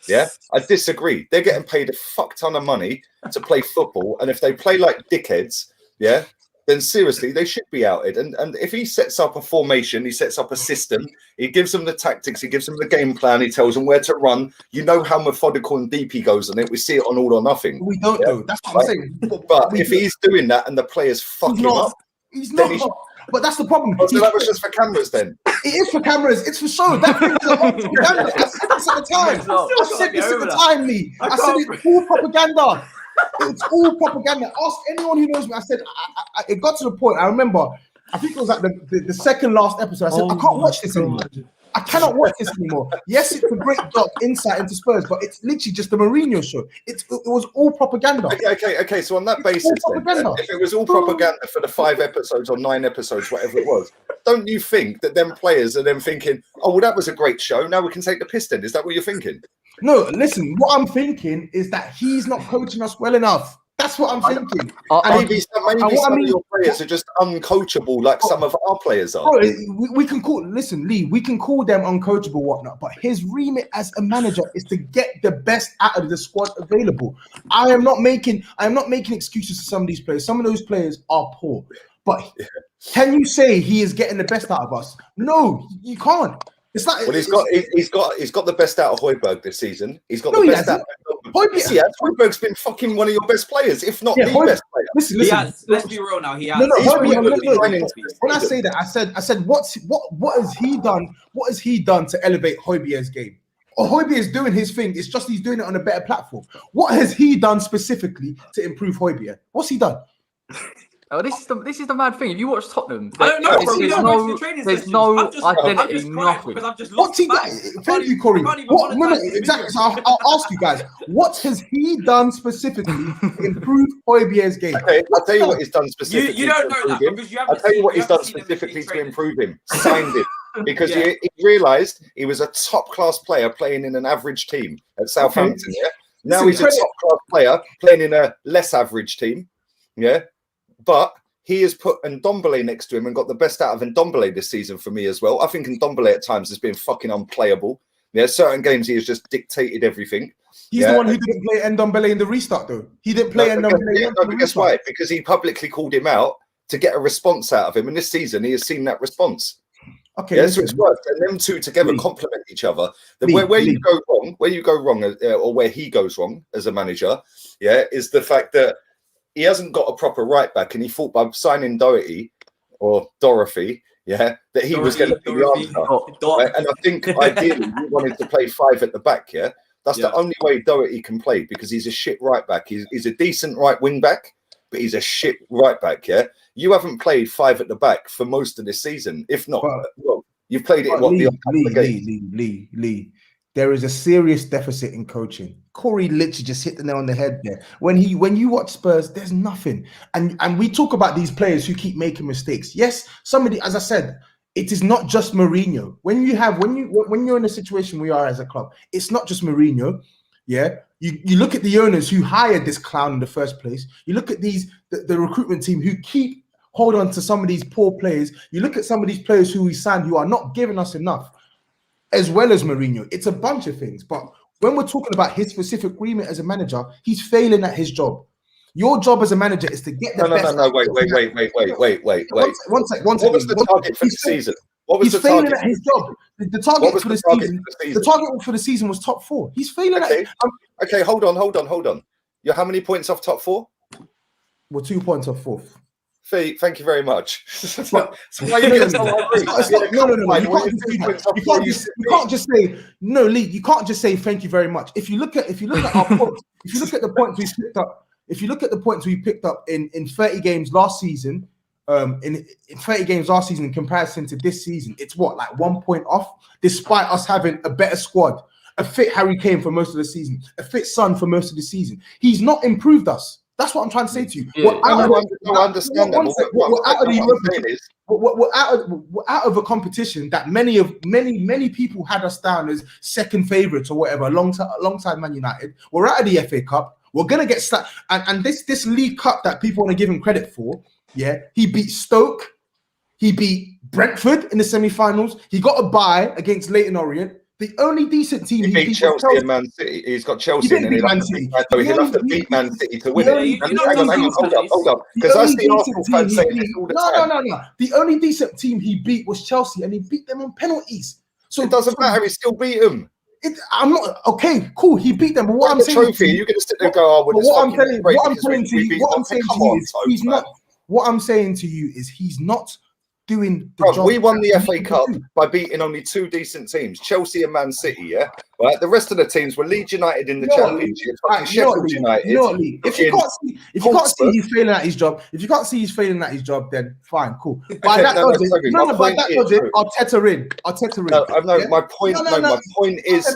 Yeah, I disagree. They're getting paid a fuck ton of money to play football. And if they play like dickheads, yeah, then seriously, they should be outed. And if he sets up a formation, he sets up a system, he gives them the tactics, he gives them the game plan, he tells them where to run. You know how methodical and deep he goes on it. We see it on All or Nothing. We don't know. That's what I'm saying. But if he's doing that and the players fuck him up, he's not. But that's the problem. So that was just for cameras then. It is for cameras. It's for show. That thing is propaganda. I said this at the time. I said this at the time, Lee. I said it's all propaganda. It's all propaganda. Ask anyone who knows me. I said it got to the point. I remember. I think it was like the second last episode. I said I can't watch this anymore. I cannot watch this anymore. Yes, it's a great insight into Spurs, but it's literally just the Mourinho show. It was all propaganda. Okay. So on that basis, then, if it was all propaganda for the 5 episodes or 9 episodes, whatever it was, don't you think that them players are then thinking, oh, well, that was a great show. Now we can take the piss then. Is that what you're thinking? No, listen. What I'm thinking is that he's not coaching us well enough. That's what I'm thinking. Maybe some of your players are just uncoachable, like some of our players are. We can call. Listen, Lee. We can call them uncoachable, whatnot. But his remit as a manager is to get the best out of the squad available. I am not making excuses for some of these players. Some of those players are poor. But can you say he is getting the best out of us? No, you can't. It's like he's got the best out of Højbjerg this season. He's got the best out of Højbjerg's been fucking one of your best players, if not the best player. Listen. Let's be real now. He has. When I say that, I said what has he done? What has he done to elevate Højbjerg's game? Højbjerg is doing his thing. It's just he's doing it on a better platform. What has he done specifically to improve Højbjerg? What's he done? Oh, this is the mad thing. If you watch Tottenham, I don't know. There's no identity, nothing. What's he done? Thank you, Corey. Exactly. So I'll ask you guys, what has he done specifically to improve Højbjerg's game? Okay, I'll tell you what he's done specifically. You don't know that because you haven't. I'll tell you what he's done specifically to improve him. Signed him because he realised he was a top-class player playing in an average team at Southampton. Yeah. Now he's a top-class player playing in a less average team. Yeah. But he has put Ndombele next to him and got the best out of Ndombele this season for me as well. I think Ndombele at times has been fucking unplayable. Yeah, certain games he has just dictated everything. He's the one who didn't play Ndombele in the restart, though. He didn't play Ndombele. Because why? Because he publicly called him out to get a response out of him. And this season, he has seen that response. Okay, yeah, so it's worked. And them two together complement each other. Where you go wrong, or where he goes wrong as a manager, yeah, is the fact that he hasn't got a proper right back, and he thought by signing Doherty or Dorothy, that he was going to be the answer. Right? And I think ideally he wanted to play 5 at the back. Yeah, that's the only way Doherty can play because he's a shit right back. He's a decent right wing back, but he's a shit right back. Yeah, you haven't played 5 at the back for most of this season. If not, you've played it. Lee. There is a serious deficit in coaching. Corey literally just hit the nail on the head there. When you watch Spurs, there's nothing. And we talk about these players who keep making mistakes. Yes, somebody, as I said, it is not just Mourinho. When you're in a situation we are as a club, it's not just Mourinho. Yeah, you look at the owners who hired this clown in the first place. You look at the recruitment team who keep hold on to some of these poor players. You look at some of these players who we signed who are not giving us enough, as well as Mourinho. It's a bunch of things. But when we're talking about his specific remit as a manager, he's failing at his job. Your job as a manager is to get the best. No, wait. One sec. What was the target for the season? What was he's the failing target? at his job. The target for the season. The target for the season was top 4. He's failing at it. Okay, hold on. You're how many points off top 4? We're 2 points off 4th. Thank you very much. No. You can't just say no, Lee. You can't just say thank you very much. If you look at our points, if you look at the points we picked up, if you look at the points we picked up in 30 games last season, in 30 games last season in comparison to this season, it's what, like 1 point off, despite us having a better squad, a fit Harry Kane for most of the season, a fit Son for most of the season. He's not improved us. That's what I'm trying to say to you. Yeah. I understand that. We're out of a competition that many people had us down as second favourites or whatever, alongside Man United. We're out of the FA Cup. We're gonna get slapped. And this League Cup that people want to give him credit for, yeah, he beat Stoke, he beat Brentford in the semi-finals. He got a bye against Leyton Orient. The only decent team he beat Chelsea and Man City. He's got Chelsea and he'll have to beat Man City to win it. Hang on, hold on. Because I see Arsenal fans saying this all the time. No. The only decent team he beat was Chelsea, and he beat them on penalties. So it doesn't matter. He still beat them. I'm not okay. Cool. He beat them. But what I'm saying, trophy. You're going to sit there and go, "Oh, what I'm saying to you is he's not. What I'm saying to you is he's not doing the job. We won the FA Cup by beating only 2 decent teams, Chelsea and Man City, yeah? Right? The rest of the teams were Leeds United in the Championship, Sheffield United. If you can't see he's failing at his job, then fine, cool. But that logic, Arteta in. No, my point is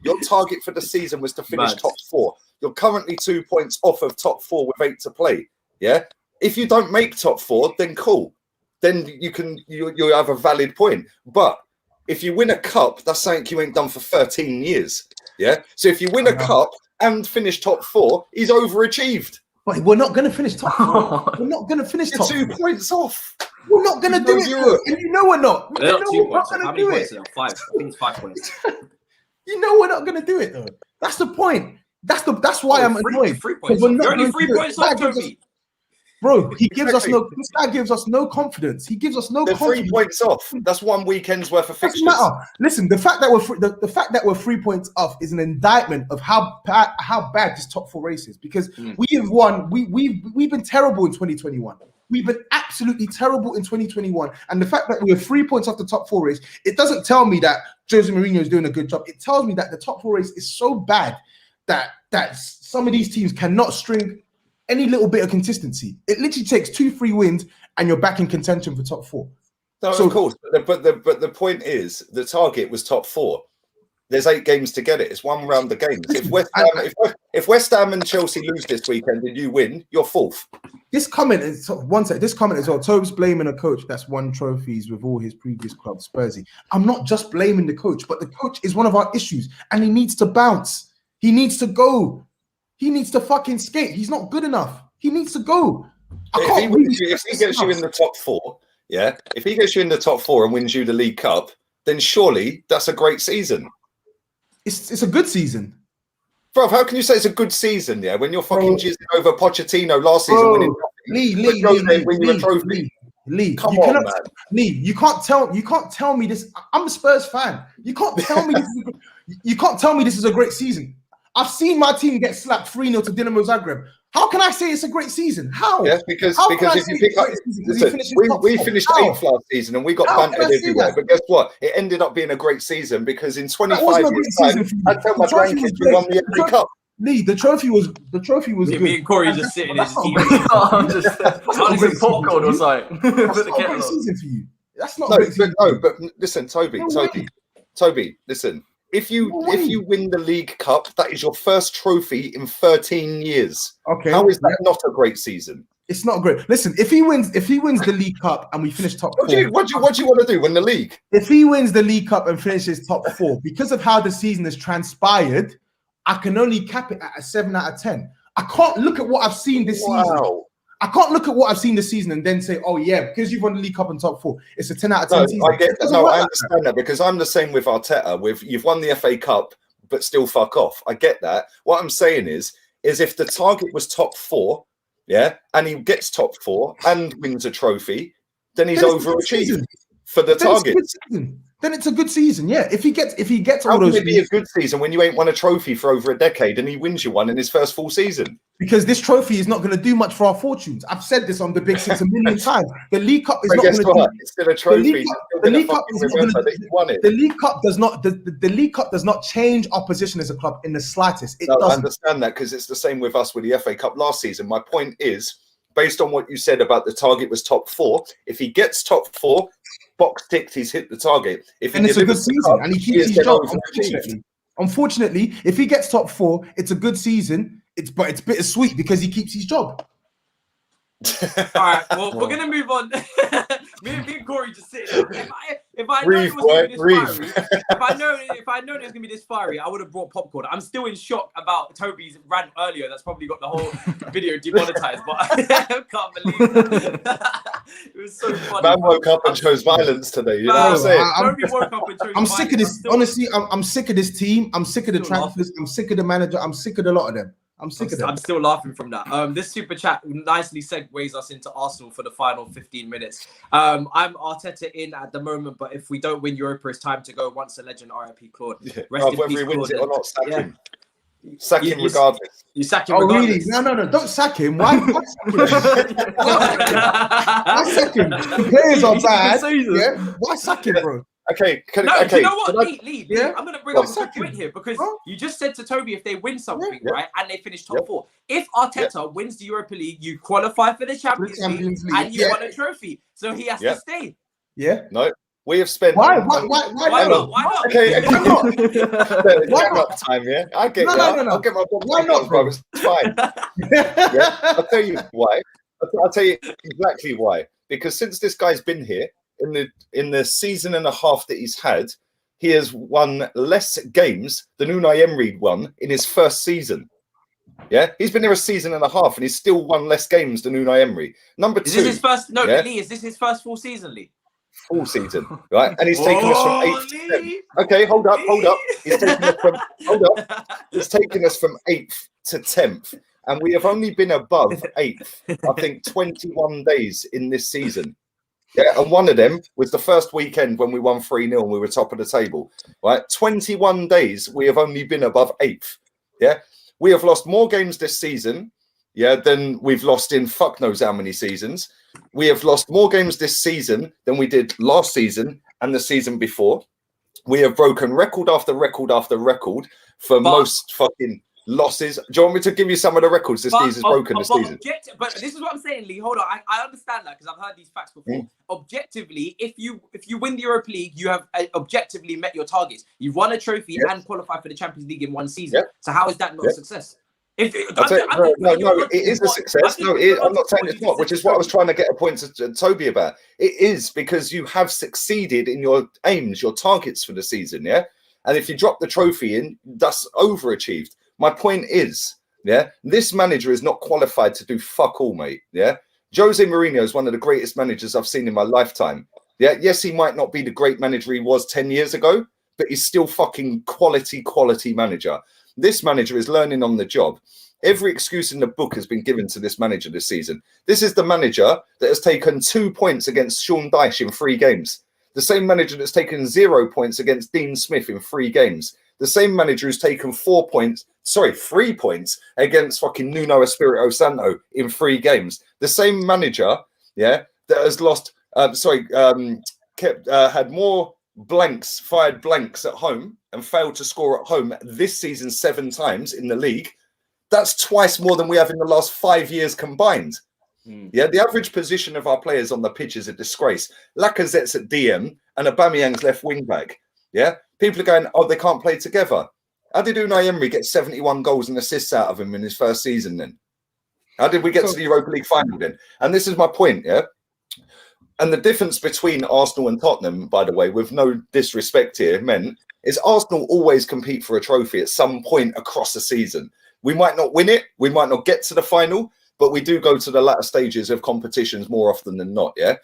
your target for the season was to finish top 4. You're currently 2 points off of top 4 with 8 to play. Yeah. If you don't make top 4, then cool. Then you have a valid point. But if you win a cup, that's something you ain't done for 13 years. Yeah. So if you win a cup and finish top 4, he's overachieved. But we're not going to finish top 4. We're not going to finish top 2 points off. We're not going to do it. And you know we're not. They're not 2 points. How many points are there? 5. I think it's 5 points. You know we're not going to do it though. That's the point. That's why I'm annoyed. 3 points. You're only 3 points off, Toby. Bro, he gives us no. This guy gives us no confidence. He gives us no. They're 3 points off. That's 1 weekend's worth of fixtures. Doesn't matter. Listen, the fact that we're 3 points off is an indictment of how bad this top 4 race is. Because we have won. We've been terrible in 2021. We've been absolutely terrible in 2021. And the fact that we're 3 points off the top 4 race, it doesn't tell me that Jose Mourinho is doing a good job. It tells me that the top 4 race is so bad that some of these teams cannot string any little bit of consistency. It literally takes 2-3 wins and you're back in contention for top 4. No, so, of course, but the point is the target was top 4. There's 8 games to get it. It's 1 round the games. If West Ham and Chelsea lose this weekend and you win, you're 4th. This comment is This comment as well. Toby's blaming a coach that's won trophies with all his previous clubs, Spursy. I'm not just blaming the coach, but the coach is one of our issues, and he needs to bounce. He needs to go. He needs to fucking skate. He's not good enough. He needs to go. If he gets you in the top 4, yeah. If he gets you in the top 4 and wins you the League Cup, then surely that's a great season. It's a good season. Bro, how can you say it's a good season, yeah, when you're fucking jizzing over Pochettino last season winning trophy? Lee, come on, man. Lee, you can't tell me this. I'm a Spurs fan. You can't tell me this is a great season. I've seen my team get slapped 3-0 to Dinamo Zagreb. How can I say it's a great season? How? Yeah, because if you pick up, we finished 8th last season and we got bantered everywhere. But guess what? It ended up being a great season because in 25 years' time, I tell my grandkids we won the FA Cup. Lee, the trophy was good. Me and Corey just sitting there. I'm just popcorn or something. That's not a great season for you. That's not a great season. But listen, Toby, listen. If you win the League Cup, that is your first trophy in 13 years. Okay. How is that not a great season? It's not great. Listen, if he wins the League Cup and we finish top 4, what do you want to do? Win the league? If he wins the League Cup and finishes top 4, because of how the season has transpired, I can only cap it at a 7 out of 10. I can't look at what I've seen this season. I can't look at what I've seen this season and then say, oh yeah, because you've won the League Cup and top 4, it's a 10 out of 10 season. I understand that because I'm the same with Arteta. You've won the FA Cup, but still fuck off. I get that. What I'm saying is if the target was top 4, yeah, and he gets top 4 and wins a trophy, then he's overachieved for the target. Then it's a good season, yeah. If he gets all those, can it be a good season when you ain't won a trophy for over a decade and he wins you one in his first full season? Because this trophy is not going to do much for our fortunes. I've said this on the Big Six a million times. The League Cup is not going to do. It's still a trophy. The League Cup is not going to. The League Cup does not. The League Cup does not change our position as a club in the slightest. It doesn't. I understand that because it's the same with us with the FA Cup last season. My point is, based on what you said about the target was top 4, if he gets top 4, box ticked, he's hit the target. And it's a good season, and he keeps his job. Unfortunately, if he gets top 4, it's a good season. It's bittersweet because he keeps his job. All right, well, we're gonna move on. me and Corey just sitting there. If I know it was gonna be this fiery, if I know it was gonna be this fiery, I would have brought popcorn. I'm still in shock about Toby's rant earlier. That's probably got the whole video demonetized, but I can't believe that. It was so funny. Man woke up and chose violence today. You know what I'm saying? Toby woke up and chose I'm sick of this. Honestly, I'm sick of this team. I'm sick of the transfers. I'm sick of the manager. I'm sick of a lot of them. I'm still laughing from that. This super chat nicely segues us into Arsenal for the final 15 minutes. I'm Arteta in at the moment, but if we don't win Europa, it's time to go. Once a legend, RIP Claude. Rest in whether peace, he wins Claude. it or not, sack him. Sack him regardless. You sack him regardless. Really? No, don't sack him. Why sack him? Why sack him? The players are bad. Yeah? Why sack him, bro? Okay, you know what, Lee, I'm going to bring up a good point here because you just said to Toby if they win something, right, and they finish top 4. If Arteta wins the Europa League, you qualify for the Champions League and you won a trophy, so he has to stay. Yeah. No, we have spent. Why not? Okay, why not? Time, yeah. I get that. No. I'll get my why not, bro? It's fine. I'll tell you why. I'll tell you exactly why. Because since this guy's been here, in the season and a half that he's had, he has won less games than Unai Emery won in his first season. Yeah, he's been there a season and a half, and he's still won less games than Unai Emery. Number 2. Is this his first? No, Lee. Is this his first full season, Lee? Full season, right? And he's taken us from 8th to 10th. Okay, hold up. He's taken us from 8th to 10th, and we have only been above 8th, I think, 21 days in this season. Yeah, and one of them was the first weekend when we won 3-0 and we were top of the table. Right, 21 days we have only been above 8th. Yeah, we have lost more games this season, than we've lost in fuck knows how many seasons. We have lost more games this season than we did last season and the season before. We have broken record after record after record for most fucking losses. Do you want me to give you some of the records this season's broken this season? But this is what I'm saying, Lee. Hold on, I understand that because I've heard these facts before. Objectively, if you win the Europa League, you have objectively met your targets. You've won a trophy and qualified for the Champions League in one season. So how is that not a success? No, it is a success. No, I'm not saying it's not, which is what I was trying to get a point to Toby about. It is because you have succeeded in your aims, your targets for the season, yeah? And if you drop the trophy in, that's overachieved. My point is, this manager is not qualified to do fuck all, mate, Jose Mourinho is one of the greatest managers I've seen in my lifetime. Yes, he might not be the great manager he was 10 years ago, but he's still fucking quality manager. This manager is learning on the job. Every excuse in the book has been given to this manager this season. This is the manager that has taken 2 points against Sean Dyche in 3 games. The same manager that's taken 0 points against Dean Smith in 3 games. The same manager who's taken 3 points against fucking Nuno Espirito Santo in 3 games. The same manager, that has lost, had more fired blanks at home and failed to score at home this season 7 times in the league. That's twice more than we have in the last 5 years combined. The average position of our players on the pitch is a disgrace. Lacazette's at DM and Aubameyang's left wing back. People are going, they can't play together. How did Unai Emery get 71 goals and assists out of him in his first season then? How did we get to the Europa League final then? And this is my point, yeah? And the difference between Arsenal and Tottenham, by the way, with no disrespect here, is Arsenal always compete for a trophy at some point across the season. We might not win it, we might not get to the final, but we do go to the latter stages of competitions more often than not, yeah?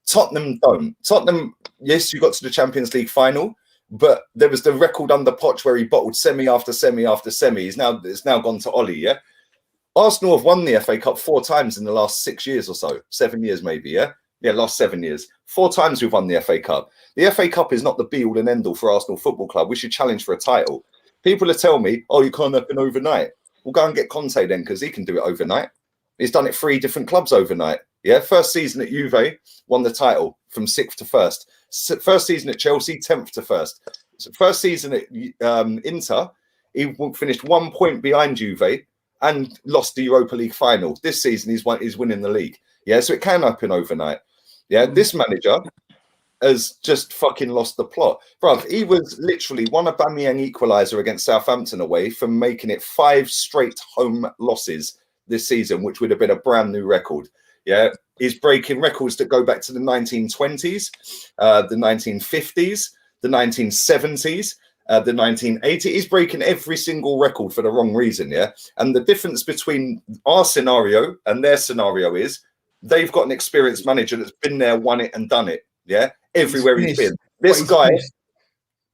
Tottenham don't. Tottenham, yes, you got to the Champions League final, but there was the record under Poch where he bottled semi after semi after semi. It's now gone to Ollie, yeah? Arsenal have won the FA Cup 4 times in the last 6 years or so, 7 years maybe, yeah? Yeah, last 7 years. 4 times we've won the FA Cup. The FA Cup is not the be-all and end-all for Arsenal Football Club. We should challenge for a title. People will tell me, oh, you can't happen overnight. We'll go and get Conte then, because he can do it overnight. He's done it 3 different clubs overnight. Yeah, first season at Juve, won the title from 6th to 1st. First season at Chelsea, 10th to 1st. First season at Inter, he finished 1 point behind Juve and lost the Europa League final. This season, he's winning the league. Yeah, so it can happen overnight. Yeah, this manager has just fucking lost the plot. Bruv, he was literally one Aubameyang equaliser against Southampton away from making it 5 straight home losses this season, which would have been a brand new record. Yeah, he's breaking records that go back to the 1920s, the 1950s, the 1970s, the 1980s. He's breaking every single record for the wrong reason, yeah? And the difference between our scenario and their scenario is they've got an experienced manager that's been there, won it and done it, yeah? Everywhere he's been. This guy,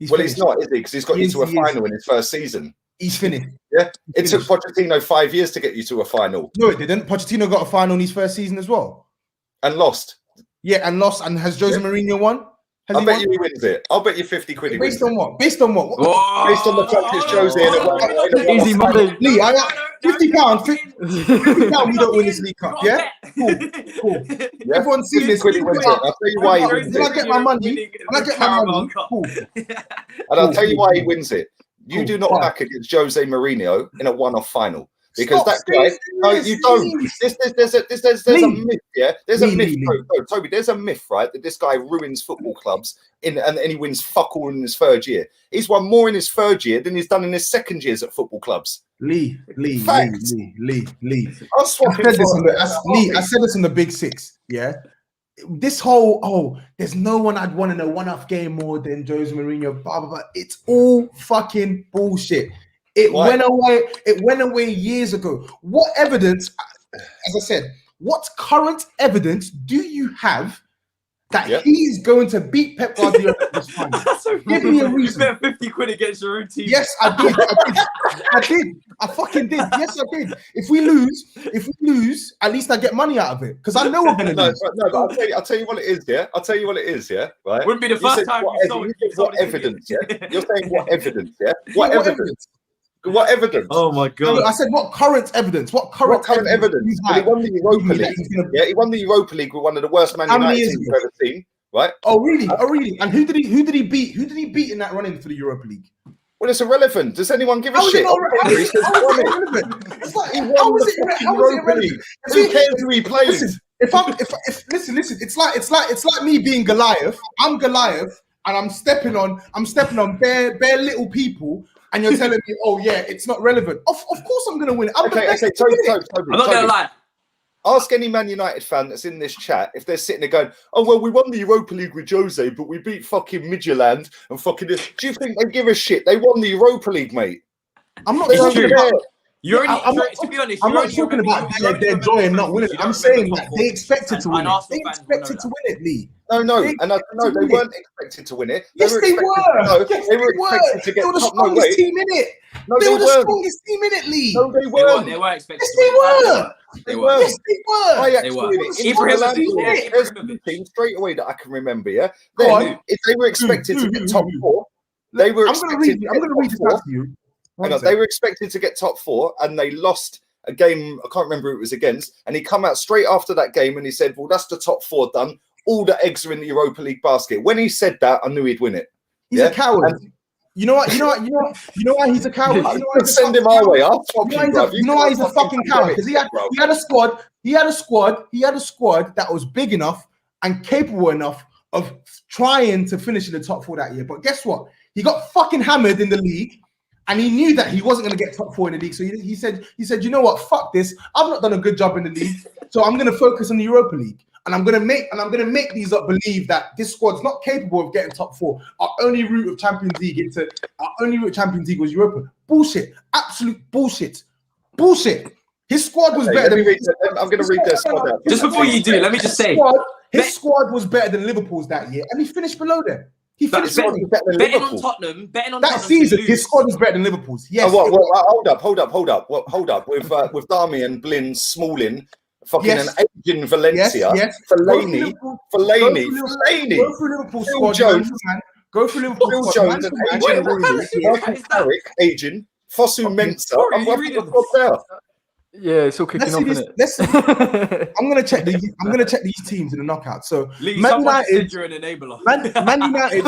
he's not, is he? Because he's got you to a final in his first season. He's finished. Yeah, it took Pochettino 5 years to get you to a final. No, it didn't. Pochettino got a final in his first season as well. And lost. Yeah, and lost. And has Jose Mourinho won? I bet you he wins it. I'll bet you 50 quid he wins. Based on what? Based on what? Based on the fact it's Jose. Easy money. Lee, I got £50. £50 we don't win this League Cup, yeah? Cool. Yeah? Everyone's seen this. I'll tell you why he wins it. When I get my money, cool. And I'll tell you why he wins it. You do not back against Jose Mourinho in a one-off final. Because that guy, no, you don't. There's a myth, yeah. There's a myth, Toby. There's a myth, right? That this guy ruins football clubs and he wins fuck all in his 3rd year. He's won more in his 3rd year than he's done in his 2nd years at football clubs. Lee. I said this on the Big Six, yeah. This whole there's no one I'd want in a one-off game more than Jose Mourinho. Blah blah blah. It's all fucking bullshit. It went away. It went away years ago. What evidence, as I said, what current evidence do you have that he's going to beat Pep Guardiola in this final? Give me a reason. You bet 50 quid against your own team. Yes, I did. I fucking did. Yes, I did. If we lose, at least I get money out of it because I know we're gonna lose. No, but I'll tell you what it is. Yeah, I'll tell you what it is. Yeah, right. Wouldn't be the first time you sold what evidence? Yeah, you're saying what evidence? Yeah, what evidence? What evidence? Oh my god! No, I said what current evidence? What current evidence? Well, he won the Europa League. Yeah, he won the Europa League with one of the worst Man United teams we've ever seen. Right? Oh really? And who did he beat? Who did he beat in that run-in for the Europa League? Well, it's irrelevant. Does anyone give a shit? How is it irrelevant? Who cares who he plays? Listen, it's like me being Goliath. I'm Goliath, and I'm stepping on bare little people. And you're telling me, oh yeah, it's not relevant. Of course I'm going to win it. Okay, Toby, I'm not going to lie. Ask any Man United fan that's in this chat if they're sitting there going, oh, well, we won the Europa League with Jose, but we beat fucking Midtjylland and fucking this. Do you think they give a shit? They won the Europa League, mate. I'm not talking about... To be honest, I'm not talking about their joy and not winning it. I'm saying that they expected to win it. They expected to win it, Lee. No, they weren't expected to win it. Yes, they were. They were expected to get the strongest team in it. They were the strongest team in it, Lee. No, they weren't. They were expected. Yes, they were. They were. Yes, they were. I actually, there's a team straight away that I can remember. Yeah. Then, if they were expected to get top 4, they were. I'm going to read this out to you. They were expected to get top 4 and they lost a game. I can't remember who it was against. And he come out straight after that game and he said, well, that's the top 4 done. All the eggs are in the Europa League basket. When he said that, I knew he'd win it. He's a coward. And you know why he's a coward? Send him our way. You know why he's a fucking coward? Because he had a squad. He had a squad that was big enough and capable enough of trying to finish in the top 4 that year. But guess what? He got fucking hammered in the league. And he knew that he wasn't going to get top 4 in the league. So he said, you know what? Fuck this. I've not done a good job in the league. So I'm going to focus on the Europa League. And I'm going to make these up believe that this squad's not capable of getting top 4. Our only route of Champions League was Europa. Bullshit. Absolute bullshit. Bullshit. His squad was better than. I'm going to read their squad out. Just before you do, let me just say. His squad was better than Liverpool's that year, and he finished below them. He finished better than betting on Tottenham. That season, his squad was better than Liverpool's. Yes. Hold up. With Darmian, Blin, Smalling, fucking an aging Valencia, Fellaini. Go through Liverpool's squad. Go through Liverpool's squad. Phil Jones and aging Carrick, aging. Fosu Mensah. I'm there. Yeah, it's all kicking off, isn't it? I'm gonna check these teams in the knockout. So Lee, Man United, you're an enabler. Man United,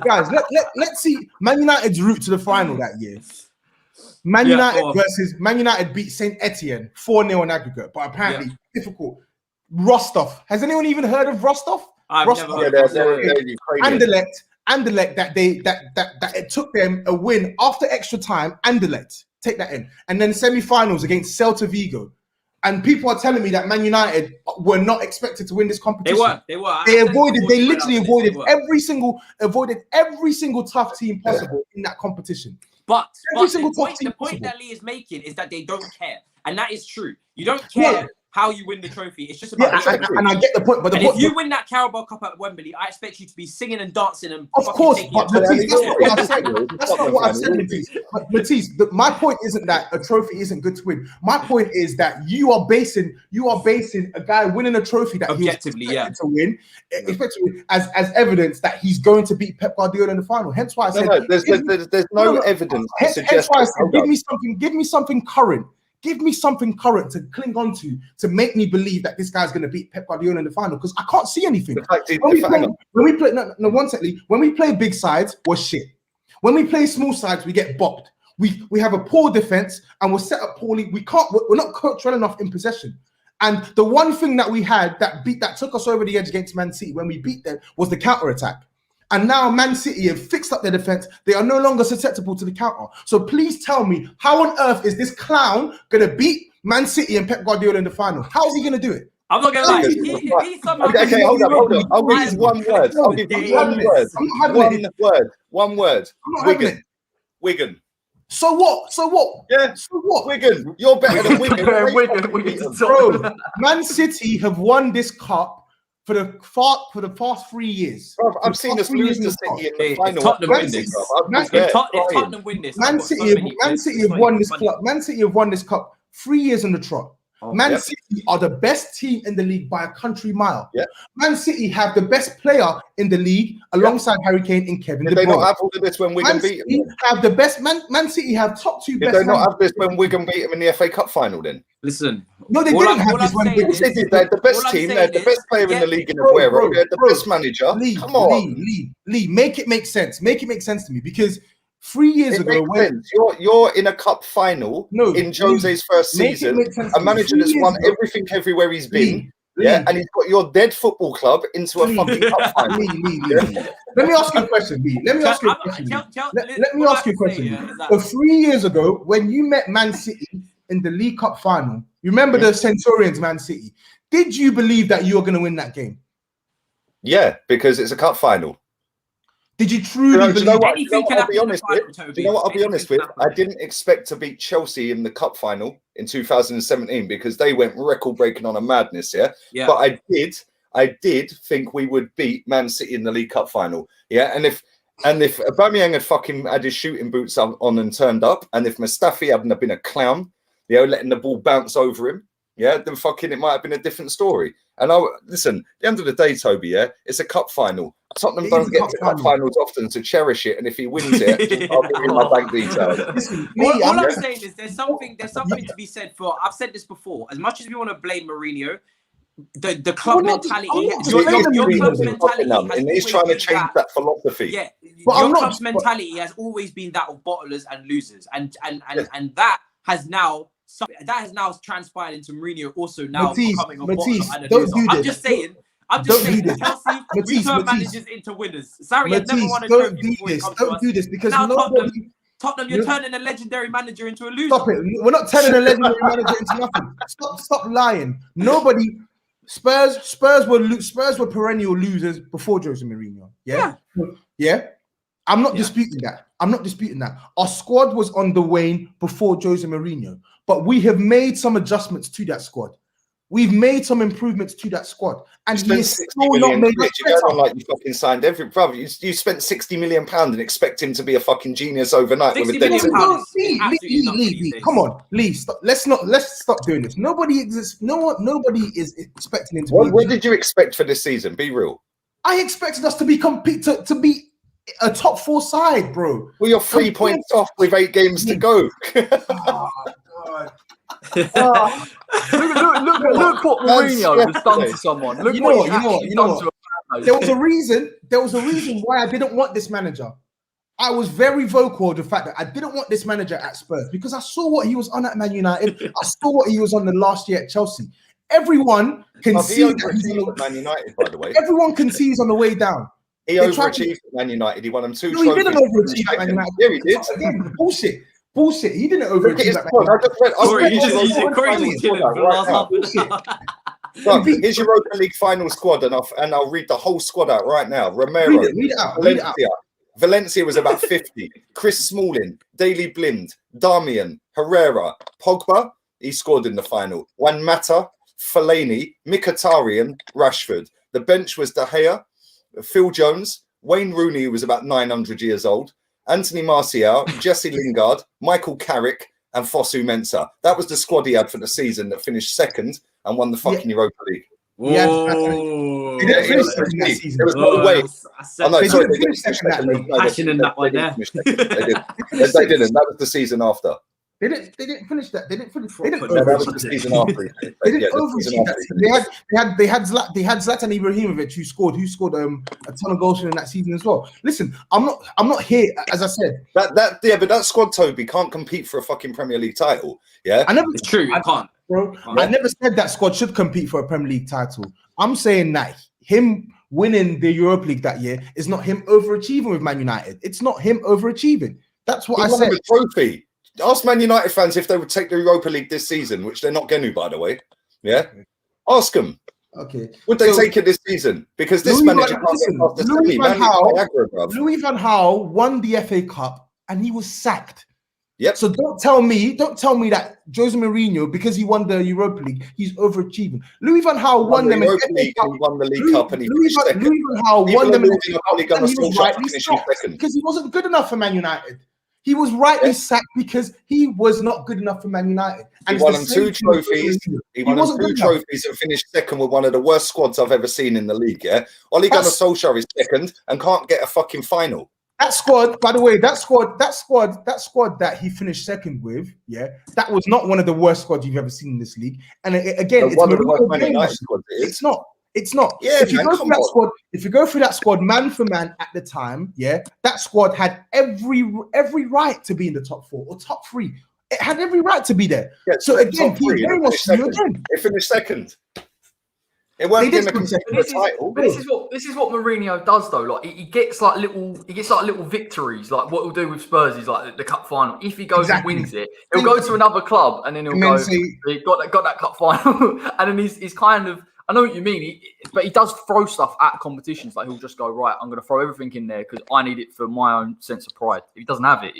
guys, let's see Man United's route to the final that year. Man United beat Saint Etienne 4-0 in aggregate, but apparently difficult. Rostov. Has anyone even heard of Rostov? I've never heard of Anderlecht. Anderlecht that it took them a win after extra time. Anderlecht. Take that in. And then semi-finals against Celta Vigo. And people are telling me that Man United were not expected to win this competition. They were. They literally avoided every single tough team possible in that competition. But the point that Lee is making is that they don't care. And that is true. You don't care how you win the trophy. It's just about and I get the point. But if you win that Carabao Cup at Wembley, I expect you to be singing and dancing and of course. But Matisse, that's not what I've said. But Matisse, my point isn't that a trophy isn't good to win. My point is that you are basing a guy winning a trophy that objectively, he was expected to win as evidence that he's going to beat Pep Guardiola in the final. Hence why I said there's no evidence. Hence why I said give me something current. Give me something current to cling on to make me believe that this guy's going to beat Pep Guardiola in the final, because I can't see anything. When we play big sides, we're shit. When we play small sides, we get bopped. We have a poor defense and we're set up poorly. We're not coached well enough in possession. And the one thing that we had that took us over the edge against Man City when we beat them was the counter attack. And now Man City have fixed up their defense. They are no longer susceptible to the counter. So please tell me, how on earth is this clown going to beat Man City and Pep Guardiola in the final? How is he going to do it? I'm not going to lie. He somehow okay, hold up. I'll give you one word. One word. Wigan. So what? Yeah. So what? Wigan. You're better than Wigan. Bro, Man City have won this cup for the past 3 years. Bro, I've seen us lose to City in the final. Tottenham win this. Tottenham win this. Man City have won this club. Man City have won this cup 3 years on the trot. Man City are the best team in the league by a country mile. Yeah. Man City have the best player in the league alongside Harry Kane and Kevin De Bruyne. Did they not have all of this when Wigan beat them? Have the best Man City have top two best. Did they not have this when Wigan beat them in the FA Cup final then? Listen. No, they didn't have this when Wigan. They're the best team. They're the best player in the league in Aguero. They're the best manager. Come on. Lee, make it make sense. Make it make sense to me, because 3 years ago, you're in a cup final in Jose's first season, a manager that's won everything everywhere he's been, and he's got your dead football club into a fucking cup final. Let me ask you a question, B. Let me ask you a question. So 3 years ago, when you met Man City in the League Cup final, you remember the Centurions Man City? Did you believe that you were going to win that game? Yeah, because it's a cup final. Did you truly believe I'll be honest with? I didn't expect to beat Chelsea in the cup final in 2017 because they went record-breaking on a madness, yeah. But I did think we would beat Man City in the League Cup final, yeah. And if Aubameyang had fucking had his shooting boots on and turned up, and if Mustafi hadn't been a clown, letting the ball bounce over him, yeah, then fucking it might have been a different story. And listen, at the end of the day, Toby, it's a cup final. Tottenham don't get to cup finals often to cherish it, and if he wins it, I'll give him my bank details. All I'm saying is there's something to be said for. I've said this before. As much as we want to blame Mourinho, the club mentality. Your club's mentality and he's trying to change that philosophy. Yeah, your club's mentality has always been that of bottlers and losers, and that has now. That has now transpired into Mourinho also now becoming a bottler and a loser. I'm just saying, Chelsea, we turn managers into winners. Sorry, I've never won a trophy before. Don't do this because Tottenham, you're turning a legendary manager into a loser. Stop it. We're not turning a legendary manager into nothing. Stop lying. Nobody. Spurs were perennial losers before Jose Mourinho. Yeah. I'm not disputing that. Our squad was on the wane before Jose Mourinho, but we have made some adjustments to that squad. We've made some improvements to that squad, and he is still not made it better. Like you fucking signed every brother. You spent £60 million and expect him to be a fucking genius overnight with a £60 million. Lee, come on, Lee. Stop. Let's stop doing this. Nobody exists. Nobody is expecting him to. What did you expect for this season? Be real. I expected us to be to be a top 4 side, bro. Well, you're 3 points off with 8 games to go. Oh, God. Look what Mourinho has done to someone. Look what he's done to a There was a reason why I didn't want this manager. I was very vocal of the fact that I didn't want this manager at Spurs because I saw what he was on at Man United. I saw what he was on the last year at Chelsea. Everyone can see that he's on Man United, by the way. Everyone can see he's on the way down. He overachieved at Man United. He won them 2 trophies. He didn't overachieve at Man United. Yeah, he did. Bullshit. He didn't overachieve at Man United. Here's Europa League final squad, and I'll read the whole squad out right now. Romero, read it out. Valencia was about 50. Chris Smalling, Daley Blind, Darmian, Herrera, Pogba. He scored in the final. Juan Mata, Fellaini, Mkhitaryan, Rashford. The bench was De Gea, Phil Jones, Wayne Rooney, who was about 900 years old, Anthony Martial, Jesse Lingard, Michael Carrick, and Fosu Mensah. That was the squad he had for the season that finished second and won the fucking Europa League. He didn't finish second that season. There was no way. They didn't finish second that league. Passion in that one there. They didn't. That was the season after. They didn't finish that. They didn't finish. That was the season after. They didn't overachieve that. They had Zlatan Ibrahimovic who scored a ton of goals in that season as well. Listen, I'm not here, as I said. But that squad, Toby, can't compete for a fucking Premier League title. Yeah, it's true. I can't, bro. I never said that squad should compete for a Premier League title. I'm saying that him winning the Europa League that year is not him overachieving with Man United. It's not him overachieving. That's what I said. The trophy. Ask Man United fans if they would take the Europa League this season, which they're not going to, by the way. Yeah? Ask them. Okay. Would they take it this season? Because this manager can't get past the semi. Louis van Gaal won the FA Cup and he was sacked. Yep. So don't tell me that Jose Mourinho, because he won the Europa League, he's overachieving. Louis van Gaal won them Europa League and won the League Cup, and he finished second. Louis van Gaal won them second because he wasn't good enough for Man United. He was rightly sacked because he was not good enough for Man United. And he won them 2 trophies. He won them 2 trophies and finished second with one of the worst squads I've ever seen in the league. Yeah, Ole Gunnar Solskjaer is second and can't get a fucking final. That squad, by the way, that squad that he finished second with, that was not one of the worst squads you've ever seen in this league. And again, it's one of the worst Man United squads. It's not. It's not. Yeah, if you go through that squad, man for man at the time, that squad had every right to be in the top 4 or top 3. It had every right to be there. Yeah, so again, it finished second. It weren't going to contest for a title. This is what Mourinho does though. Like he gets like little victories. Like what he'll do with Spurs is like the cup final. If he goes and wins it, he'll go to another club and then he'll go. He got that cup final, and then he's kind of. I know what you mean, but he does throw stuff at competitions. Like he'll just go, right, I'm going to throw everything in there because I need it for my own sense of pride. If he doesn't have it,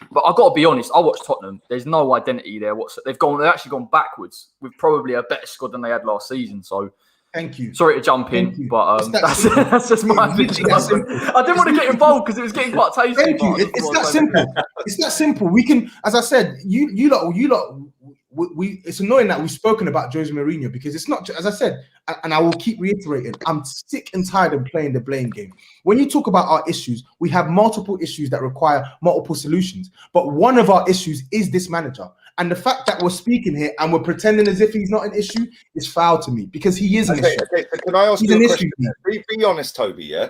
But I've got to be honest. I watched Tottenham. There's no identity there. They've actually gone backwards with probably a better squad than they had last season. So thank you. Sorry to jump in, but that's just my opinion. I didn't want to get involved because it was getting quite tasty. Thank you. It's that simple. It's that simple. We can, as I said, you lot. It's annoying that we've spoken about Jose Mourinho because it's not, as I said, and I will keep reiterating, I'm sick and tired of playing the blame game. When you talk about our issues, we have multiple issues that require multiple solutions. But one of our issues is this manager. And the fact that we're speaking here and we're pretending as if he's not an issue is foul to me because he is an issue. Okay, can I ask you a question? Be honest, Toby, yeah?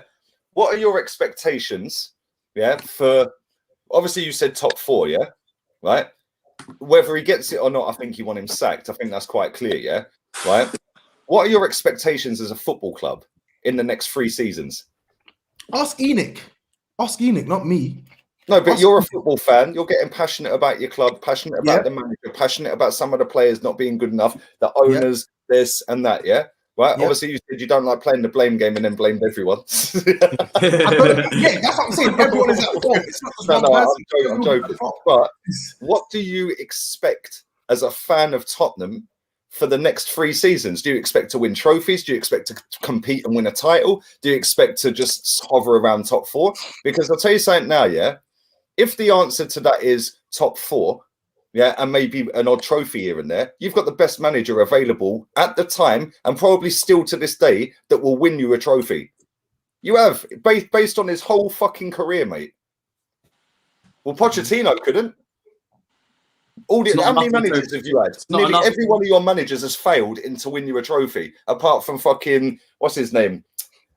What are your expectations, for, obviously you said top 4, yeah? Right? Whether he gets it or not, I think you want him sacked. I think that's quite clear, yeah? Right? What are your expectations as a football club in the next 3 seasons? Ask Enoch. Ask Enoch, not me. No, but you're a football fan. You're getting passionate about your club, passionate about the manager, passionate about some of the players not being good enough, the owners, this and that. Yeah. Right. Yep. Obviously, you said you don't like playing the blame game and then blamed everyone. That's what I'm saying. Everyone is at fault. It's not just one person. I'm joking. But what do you expect as a fan of Tottenham for the next 3 seasons? Do you expect to win trophies? Do you expect to compete and win a title? Do you expect to just hover around top 4? Because I'll tell you something now, yeah. If the answer to that is top 4, yeah, and maybe an odd trophy here and there, you've got the best manager available at the time, and probably still to this day, that will win you a trophy. You have, based on his whole fucking career, mate. Well, Pochettino couldn't. How many managers have you had? Nearly every one of your managers has failed to win you a trophy, apart from fucking, what's his name?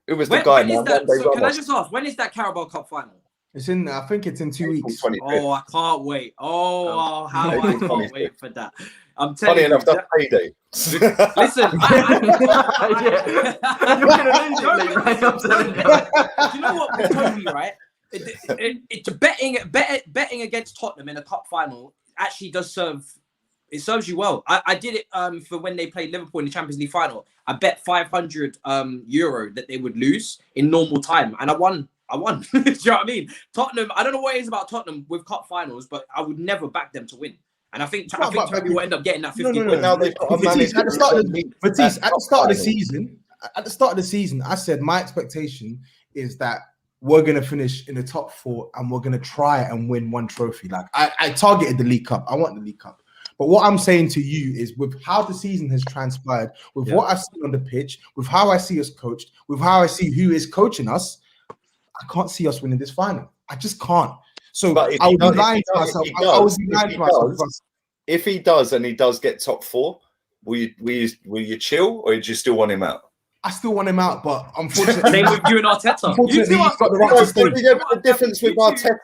Who was the guy? Can I just ask, when is that Carabao Cup final? It's in. I think it's in 2 weeks. 25th. Oh, I can't wait. How I can't wait for that. I'm telling Funny you. enough, that's payday. Listen, you're gonna lose, right? I'm telling you. Do you know what with Toby, right? It's betting against Tottenham in a cup final actually does serve. It serves you well. I did it for when they played Liverpool in the Champions League final. I bet 500 euro that they would lose in normal time, and I won. Do you know what I mean? Tottenham, I don't know what it is about Tottenham with cup finals, but I would never back them to win. And I think Toby will end up getting that 50 quid. Now they've got a manager. At the start of the season, I said my expectation is that we're going to finish in the top 4 and we're going to try and win one trophy. Like I targeted the League Cup. I want the League Cup. But what I'm saying to you is, with how the season has transpired, with what I've seen on the pitch, with how I see us coached, with how I see who is coaching us, I can't see us winning this final. I just can't. So I would be lying to myself. If he does and he does get top 4, will you chill, or do you still want him out? I still want him out, but unfortunately, same with you and Arteta. Unfortunately, he's got the right to stay. The difference with Arteta,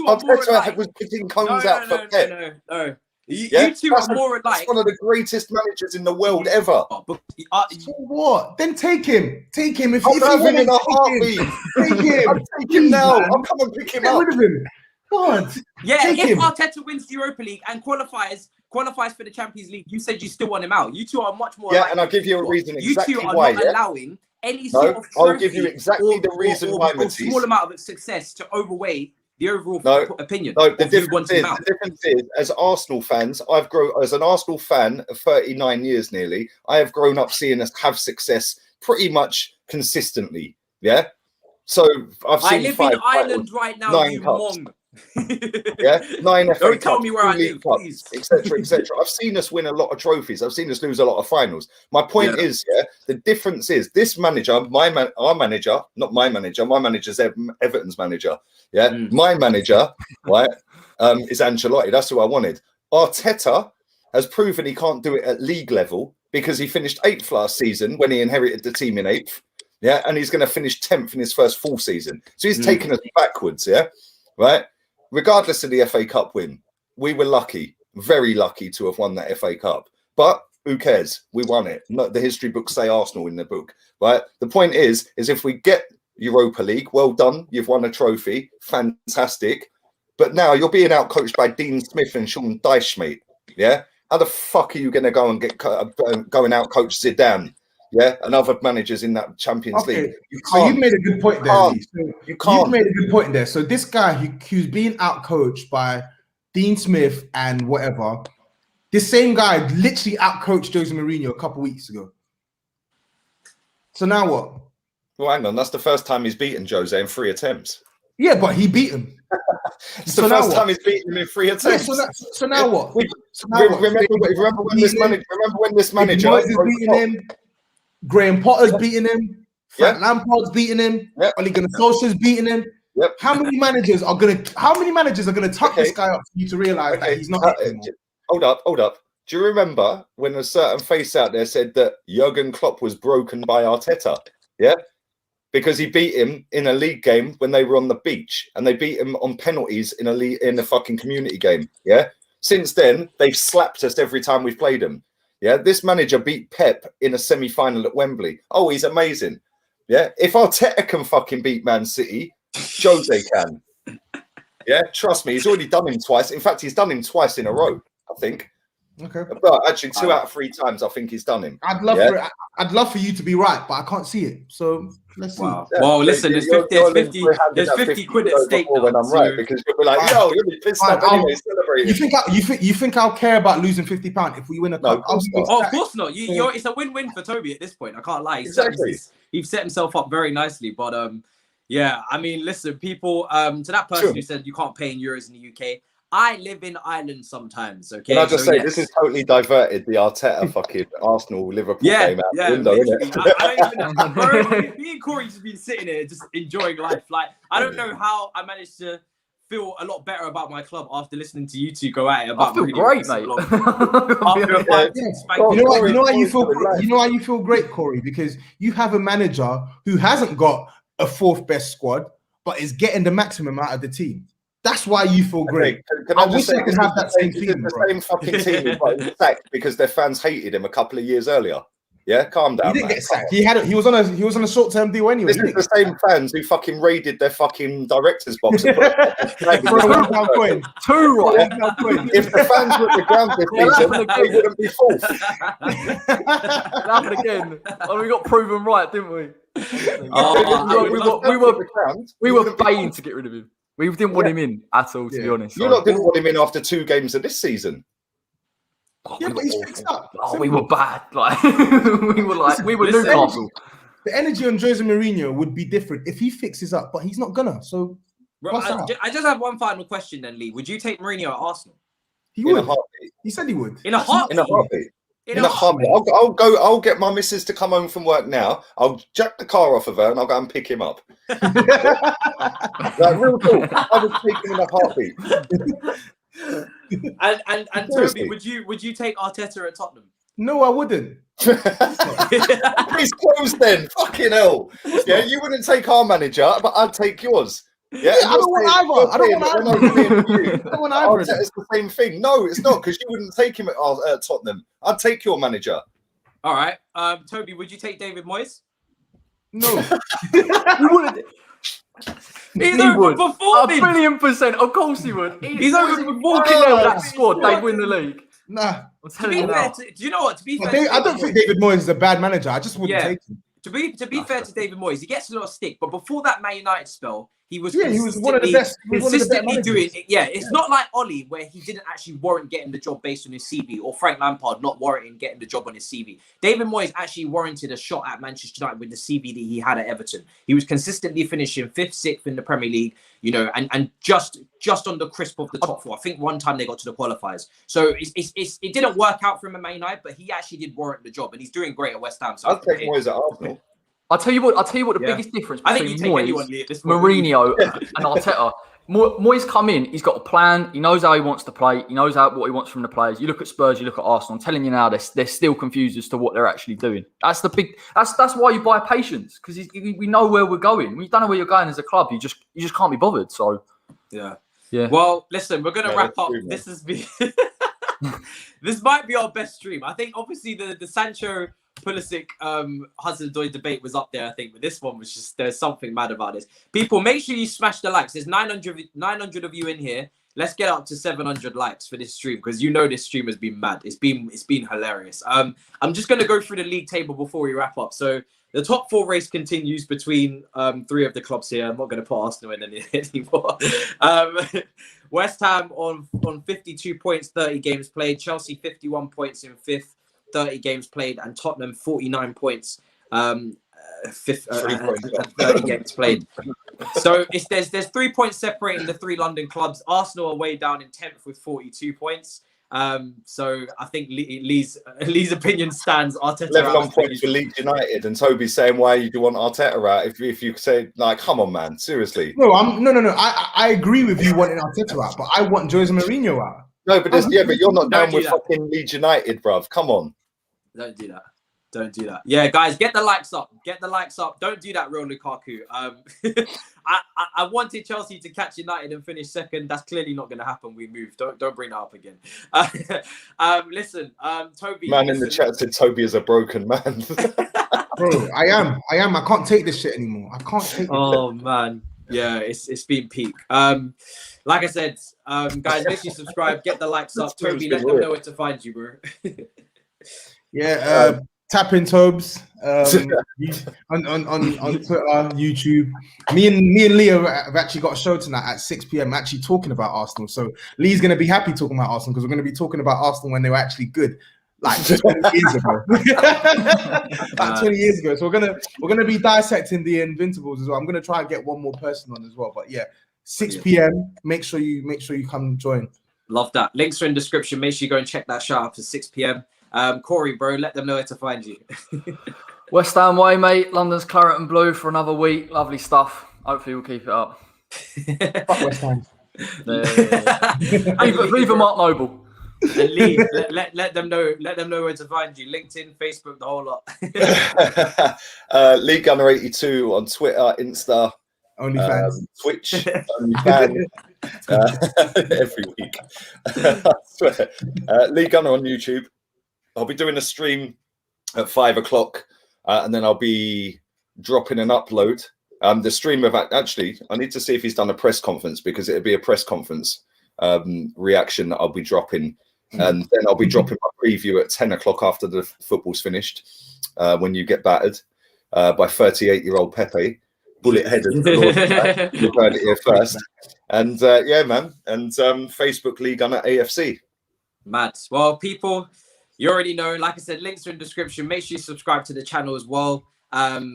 Arteta was putting cones out for Pep. No. You two are more like one of the greatest managers in the world ever. So what? Then take him. Take him. If I'll you have him want in a heartbeat. Take him. I'll take him now. I'll come and pick him Get up. rid of him. God. Yeah, if Arteta wins the Europa League and qualifies for the Champions League, you said you still want him out. You two are much more. Yeah, and I'll give you a reason exactly why. You two are why. not allowing any sort of I'll give you exactly the reason why, Matisse. Small amount of success to overweigh the overall opinion. No, the difference is, as Arsenal fans, I've grown as an Arsenal fan of 39 years nearly. I have grown up seeing us have success pretty much consistently. Yeah. So I live in Ireland right now. 9 you cups. mong. Yeah, 9 FA Don't tell me where I live, please. Etc. etc. I've seen us win a lot of trophies. I've seen us lose a lot of finals. My point is, the difference is this manager, our manager, not my manager. My manager's Everton's manager. Yeah, my manager, right, is Ancelotti. That's who I wanted. Arteta has proven he can't do it at league level because he finished 8th last season when he inherited the team in 8th. Yeah, and he's going to finish 10th in his first full season. So he's taken us backwards. Yeah, right. Regardless of the FA Cup win, we were lucky, very lucky to have won that FA Cup. But who cares? We won it. The history books say Arsenal in the book, right? The point is if we get Europa League, well done. You've won a trophy. Fantastic. But now you're being outcoached by Dean Smith and Sean Dyche, mate. Yeah? How the fuck are you going to go and go and outcoach Zidane? Yeah, and other managers in that Champions League. So you've made a good point there. You can't. You've made a good point there. So this guy who's being outcoached by Dean Smith and whatever, this same guy literally outcoached Jose Mourinho a couple of weeks ago. So now what? Well, hang on. That's the first time he's beaten Jose in 3 attempts. Yeah, but he beat him. It's the first time he's beaten him in 3 attempts. Yeah, so now what? Remember when this manager Moyes is beating him. Graham Potter's beating him. Frank Lampard's beating him. Ole Gunnar Solskjaer's beating him. Yep. How many managers are gonna tuck this guy up for you to realize that he's not anymore? Hold up. Do you remember when a certain face out there said that Jurgen Klopp was broken by Arteta? Yeah, because he beat him in a league game when they were on the beach, and they beat him on penalties in a fucking community game. Yeah. Since then, they've slapped us every time we've played them. Yeah, this manager beat Pep in a semi-final at Wembley. Oh, he's amazing. Yeah, if Arteta can fucking beat Man City, Jose can. Yeah, trust me, he's already done him twice. In fact, he's done him twice in a row, I think. Okay. But actually, 2 out of 3 times, I think he's done him. I'd love for you to be right, but I can't see it. So let's see. Wow. Yeah. Well, listen, there's 50 quid at stake now. When I'm right, because you'll be like, yo, you'll be pissed off anyway, celebrating. You think I'll care about losing £50 if we win a cup? No, of course not. It's a win-win for Toby at this point. I can't lie. Exactly. He's set himself up very nicely. But yeah, I mean, listen, people. To that person who said you can't pay in euros in the UK, I live in Ireland sometimes. Okay. Can I just say this is totally diverted the Arteta fucking Arsenal Liverpool game out the window, isn't it? I don't even. Me and Corey just been sitting here just enjoying life. Like I don't know how I managed to feel a lot better about my club after listening to you two go at it about. I feel great, mate. You know why you feel great, Corey? Because you have a manager who hasn't got a 4th best squad, but is getting the maximum out of the team. That's why you feel great. Can I wish I could have that same feeling. The same fucking team who got sacked because their fans hated him a couple of years earlier. Yeah, calm down. He didn't get sacked. He was on a short-term deal anyway. This is the same fans who fucking raided their fucking director's box. And Two, right? If the fans were at the ground this season, they wouldn't be 4th. It happened again. Oh, we got proven right, didn't we? We were baying to get rid of him. We didn't want him in at all, to be honest. You lot didn't want him in after 2 games of this season. But he's fixed up. We were bad. Like we were Newcastle. The energy on Jose Mourinho would be different if he fixes up, but he's not gonna. So I just have one final question then, Lee. Would you take Mourinho at Arsenal? He would. He said he would. In a heartbeat. I'll get my missus to come home from work now. I'll jack the car off of her and I'll go and pick him up. Like real talk. I would take him in a heartbeat. And Toby, would you take Arteta at Tottenham? No, I wouldn't. He's closed then. Fucking hell. Yeah, you wouldn't take our manager, but I'd take yours. Yeah, I don't want either. I don't want either. It's the same thing. No, it's not, because you wouldn't take him at Tottenham. I'd take your manager. All right. Toby, would you take David Moyes? No. You wouldn't. He's overperforming. 1,000,000,000%. Of course he would. He's overperforming. Walking there with that squad, they'd win the league. Nah. To be fair, do you know what? To be fair, I don't think David Moyes is a bad manager. I just wouldn't take him. To be fair to David Moyes, he gets a lot of stick, but before that Man United spell, he was one of the best. Consistently doing it. Yeah, it's not like Ollie where he didn't actually warrant getting the job based on his CV, or Frank Lampard not warranting getting the job on his CV. David Moyes actually warranted a shot at Manchester United with the CV that he had at Everton. He was consistently finishing 5th, 6th in the Premier League, you know, and just on the crisp of the top 4. I think one time they got to the qualifiers. So it didn't work out for him at Man United, but he actually did warrant the job, and he's doing great at West Ham. So I'll take Moyes at Arsenal. I'll tell you what the biggest difference between Moyes, Mourinho and Arteta. Moyes come in, he's got a plan, he knows how he wants to play, he knows what he wants from the players. You look at Spurs, you look at Arsenal, I'm telling you now, they're still confused as to what they're actually doing. That's why you buy patience, because we know where we're going. When you don't know where you're going as a club, you just can't be bothered. So yeah. Well, listen, we're gonna wrap up. True, this has been this might be our best stream. I think obviously the Sancho Pulisic Hudson-Odoi debate was up there, I think, but this one was just, there's something mad about this. People, make sure you smash the likes. There's 900 of you in here. Let's get up to 700 likes for this stream, because you know this stream has been mad. It's been hilarious. I'm just going to go through the league table before we wrap up. So the top 4 race continues between 3 of the clubs here. I'm not going to put Arsenal in anymore. West Ham on 52 points, 30 games played. Chelsea 51 points in 5th. 30 games played, and Tottenham 49 points, 30 games played. So there's 3 points separating the 3 London clubs. Arsenal are way down in 10th with 42 points. So I think Lee's opinion stands. Arteta level on points for Leeds United, and Toby's saying, why do you want Arteta out? If you say, like, come on, man, seriously. No. I agree with you wanting Arteta out, but I want Jose Mourinho out. No, but but you're not down with fucking Leeds United, bruv. Come on. Don't do that. Yeah, guys, get the likes up. Don't do that, real Lukaku. I wanted Chelsea to catch United and finish 2nd. That's clearly not going to happen. We moved. Don't bring that up again. Listen, Toby. Man in the chat said Toby is a broken man. Bro, I am. I can't take this shit anymore. I can't take it. Oh, man. Yeah, it's been peak. Like I said, guys, make sure you subscribe, get the likes up. Toby, let them know where to find you, bro. Yeah, TapinTobs on Twitter, YouTube. Me and Lee have actually got a show tonight at 6 p.m. actually talking about Arsenal. So Lee's going to be happy talking about Arsenal because we're going to be talking about Arsenal when they were actually good, like 20 years ago. Like 20 years ago. So we're gonna be dissecting the Invincibles as well. I'm going to try and get one more person on as well. But yeah, 6 p.m. Make sure you come join. Love that. Links are in the description. Make sure you go and check that show out for 6 p.m. Corey, bro, let them know where to find you. West Ham way, mate. London's claret and blue for another week. Lovely stuff. Hopefully we'll keep it up. Fuck West Ham. Viva Mark Noble. And Lee, let them know where to find you. LinkedIn, Facebook, the whole lot. Lee Gunner 82 on Twitter, Insta, OnlyFans, Twitch, OnlyFans. Every week. I swear. Lee Gunner on YouTube. I'll be doing a stream at 5 o'clock, and then I'll be dropping an upload. The stream of actually, I need to see if he's done a press conference because it'll be a press conference reaction that I'll be dropping, and then I'll be dropping my preview at 10 o'clock after the football's finished. When you get battered by 38-year-old Pepe. Bullet headed. You heard it here first. And yeah, man. And Facebook League on at AFC. Mad. Well, people, you already know. Like I said, links are in the description. Make sure you subscribe to the channel as well.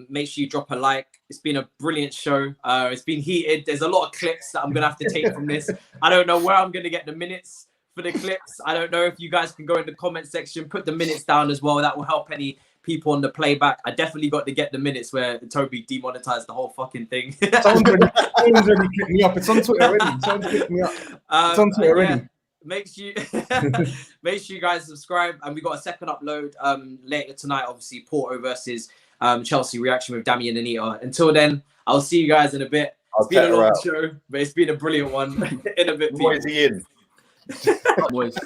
Make sure you drop a like. It's been a brilliant show. It's been heated. There's a lot of clips that I'm gonna have to take from this. I don't know where I'm gonna get the minutes for the clips. I don't know if you guys can go in the comment section, put the minutes down as well. That will help any people on the playback. I definitely got to get the minutes where Toby demonetized the whole fucking thing. Someone's already clicked me up. It's on Twitter already. Someone clicked me up. It's on Twitter already. Yeah. Make sure you guys subscribe, and we got a second upload later tonight. Obviously, Porto versus Chelsea reaction with Dami and Anita. Until then, I'll see you guys in a bit. It's been a long show, but it's been a brilliant one. In a bit. What is he in? Boys.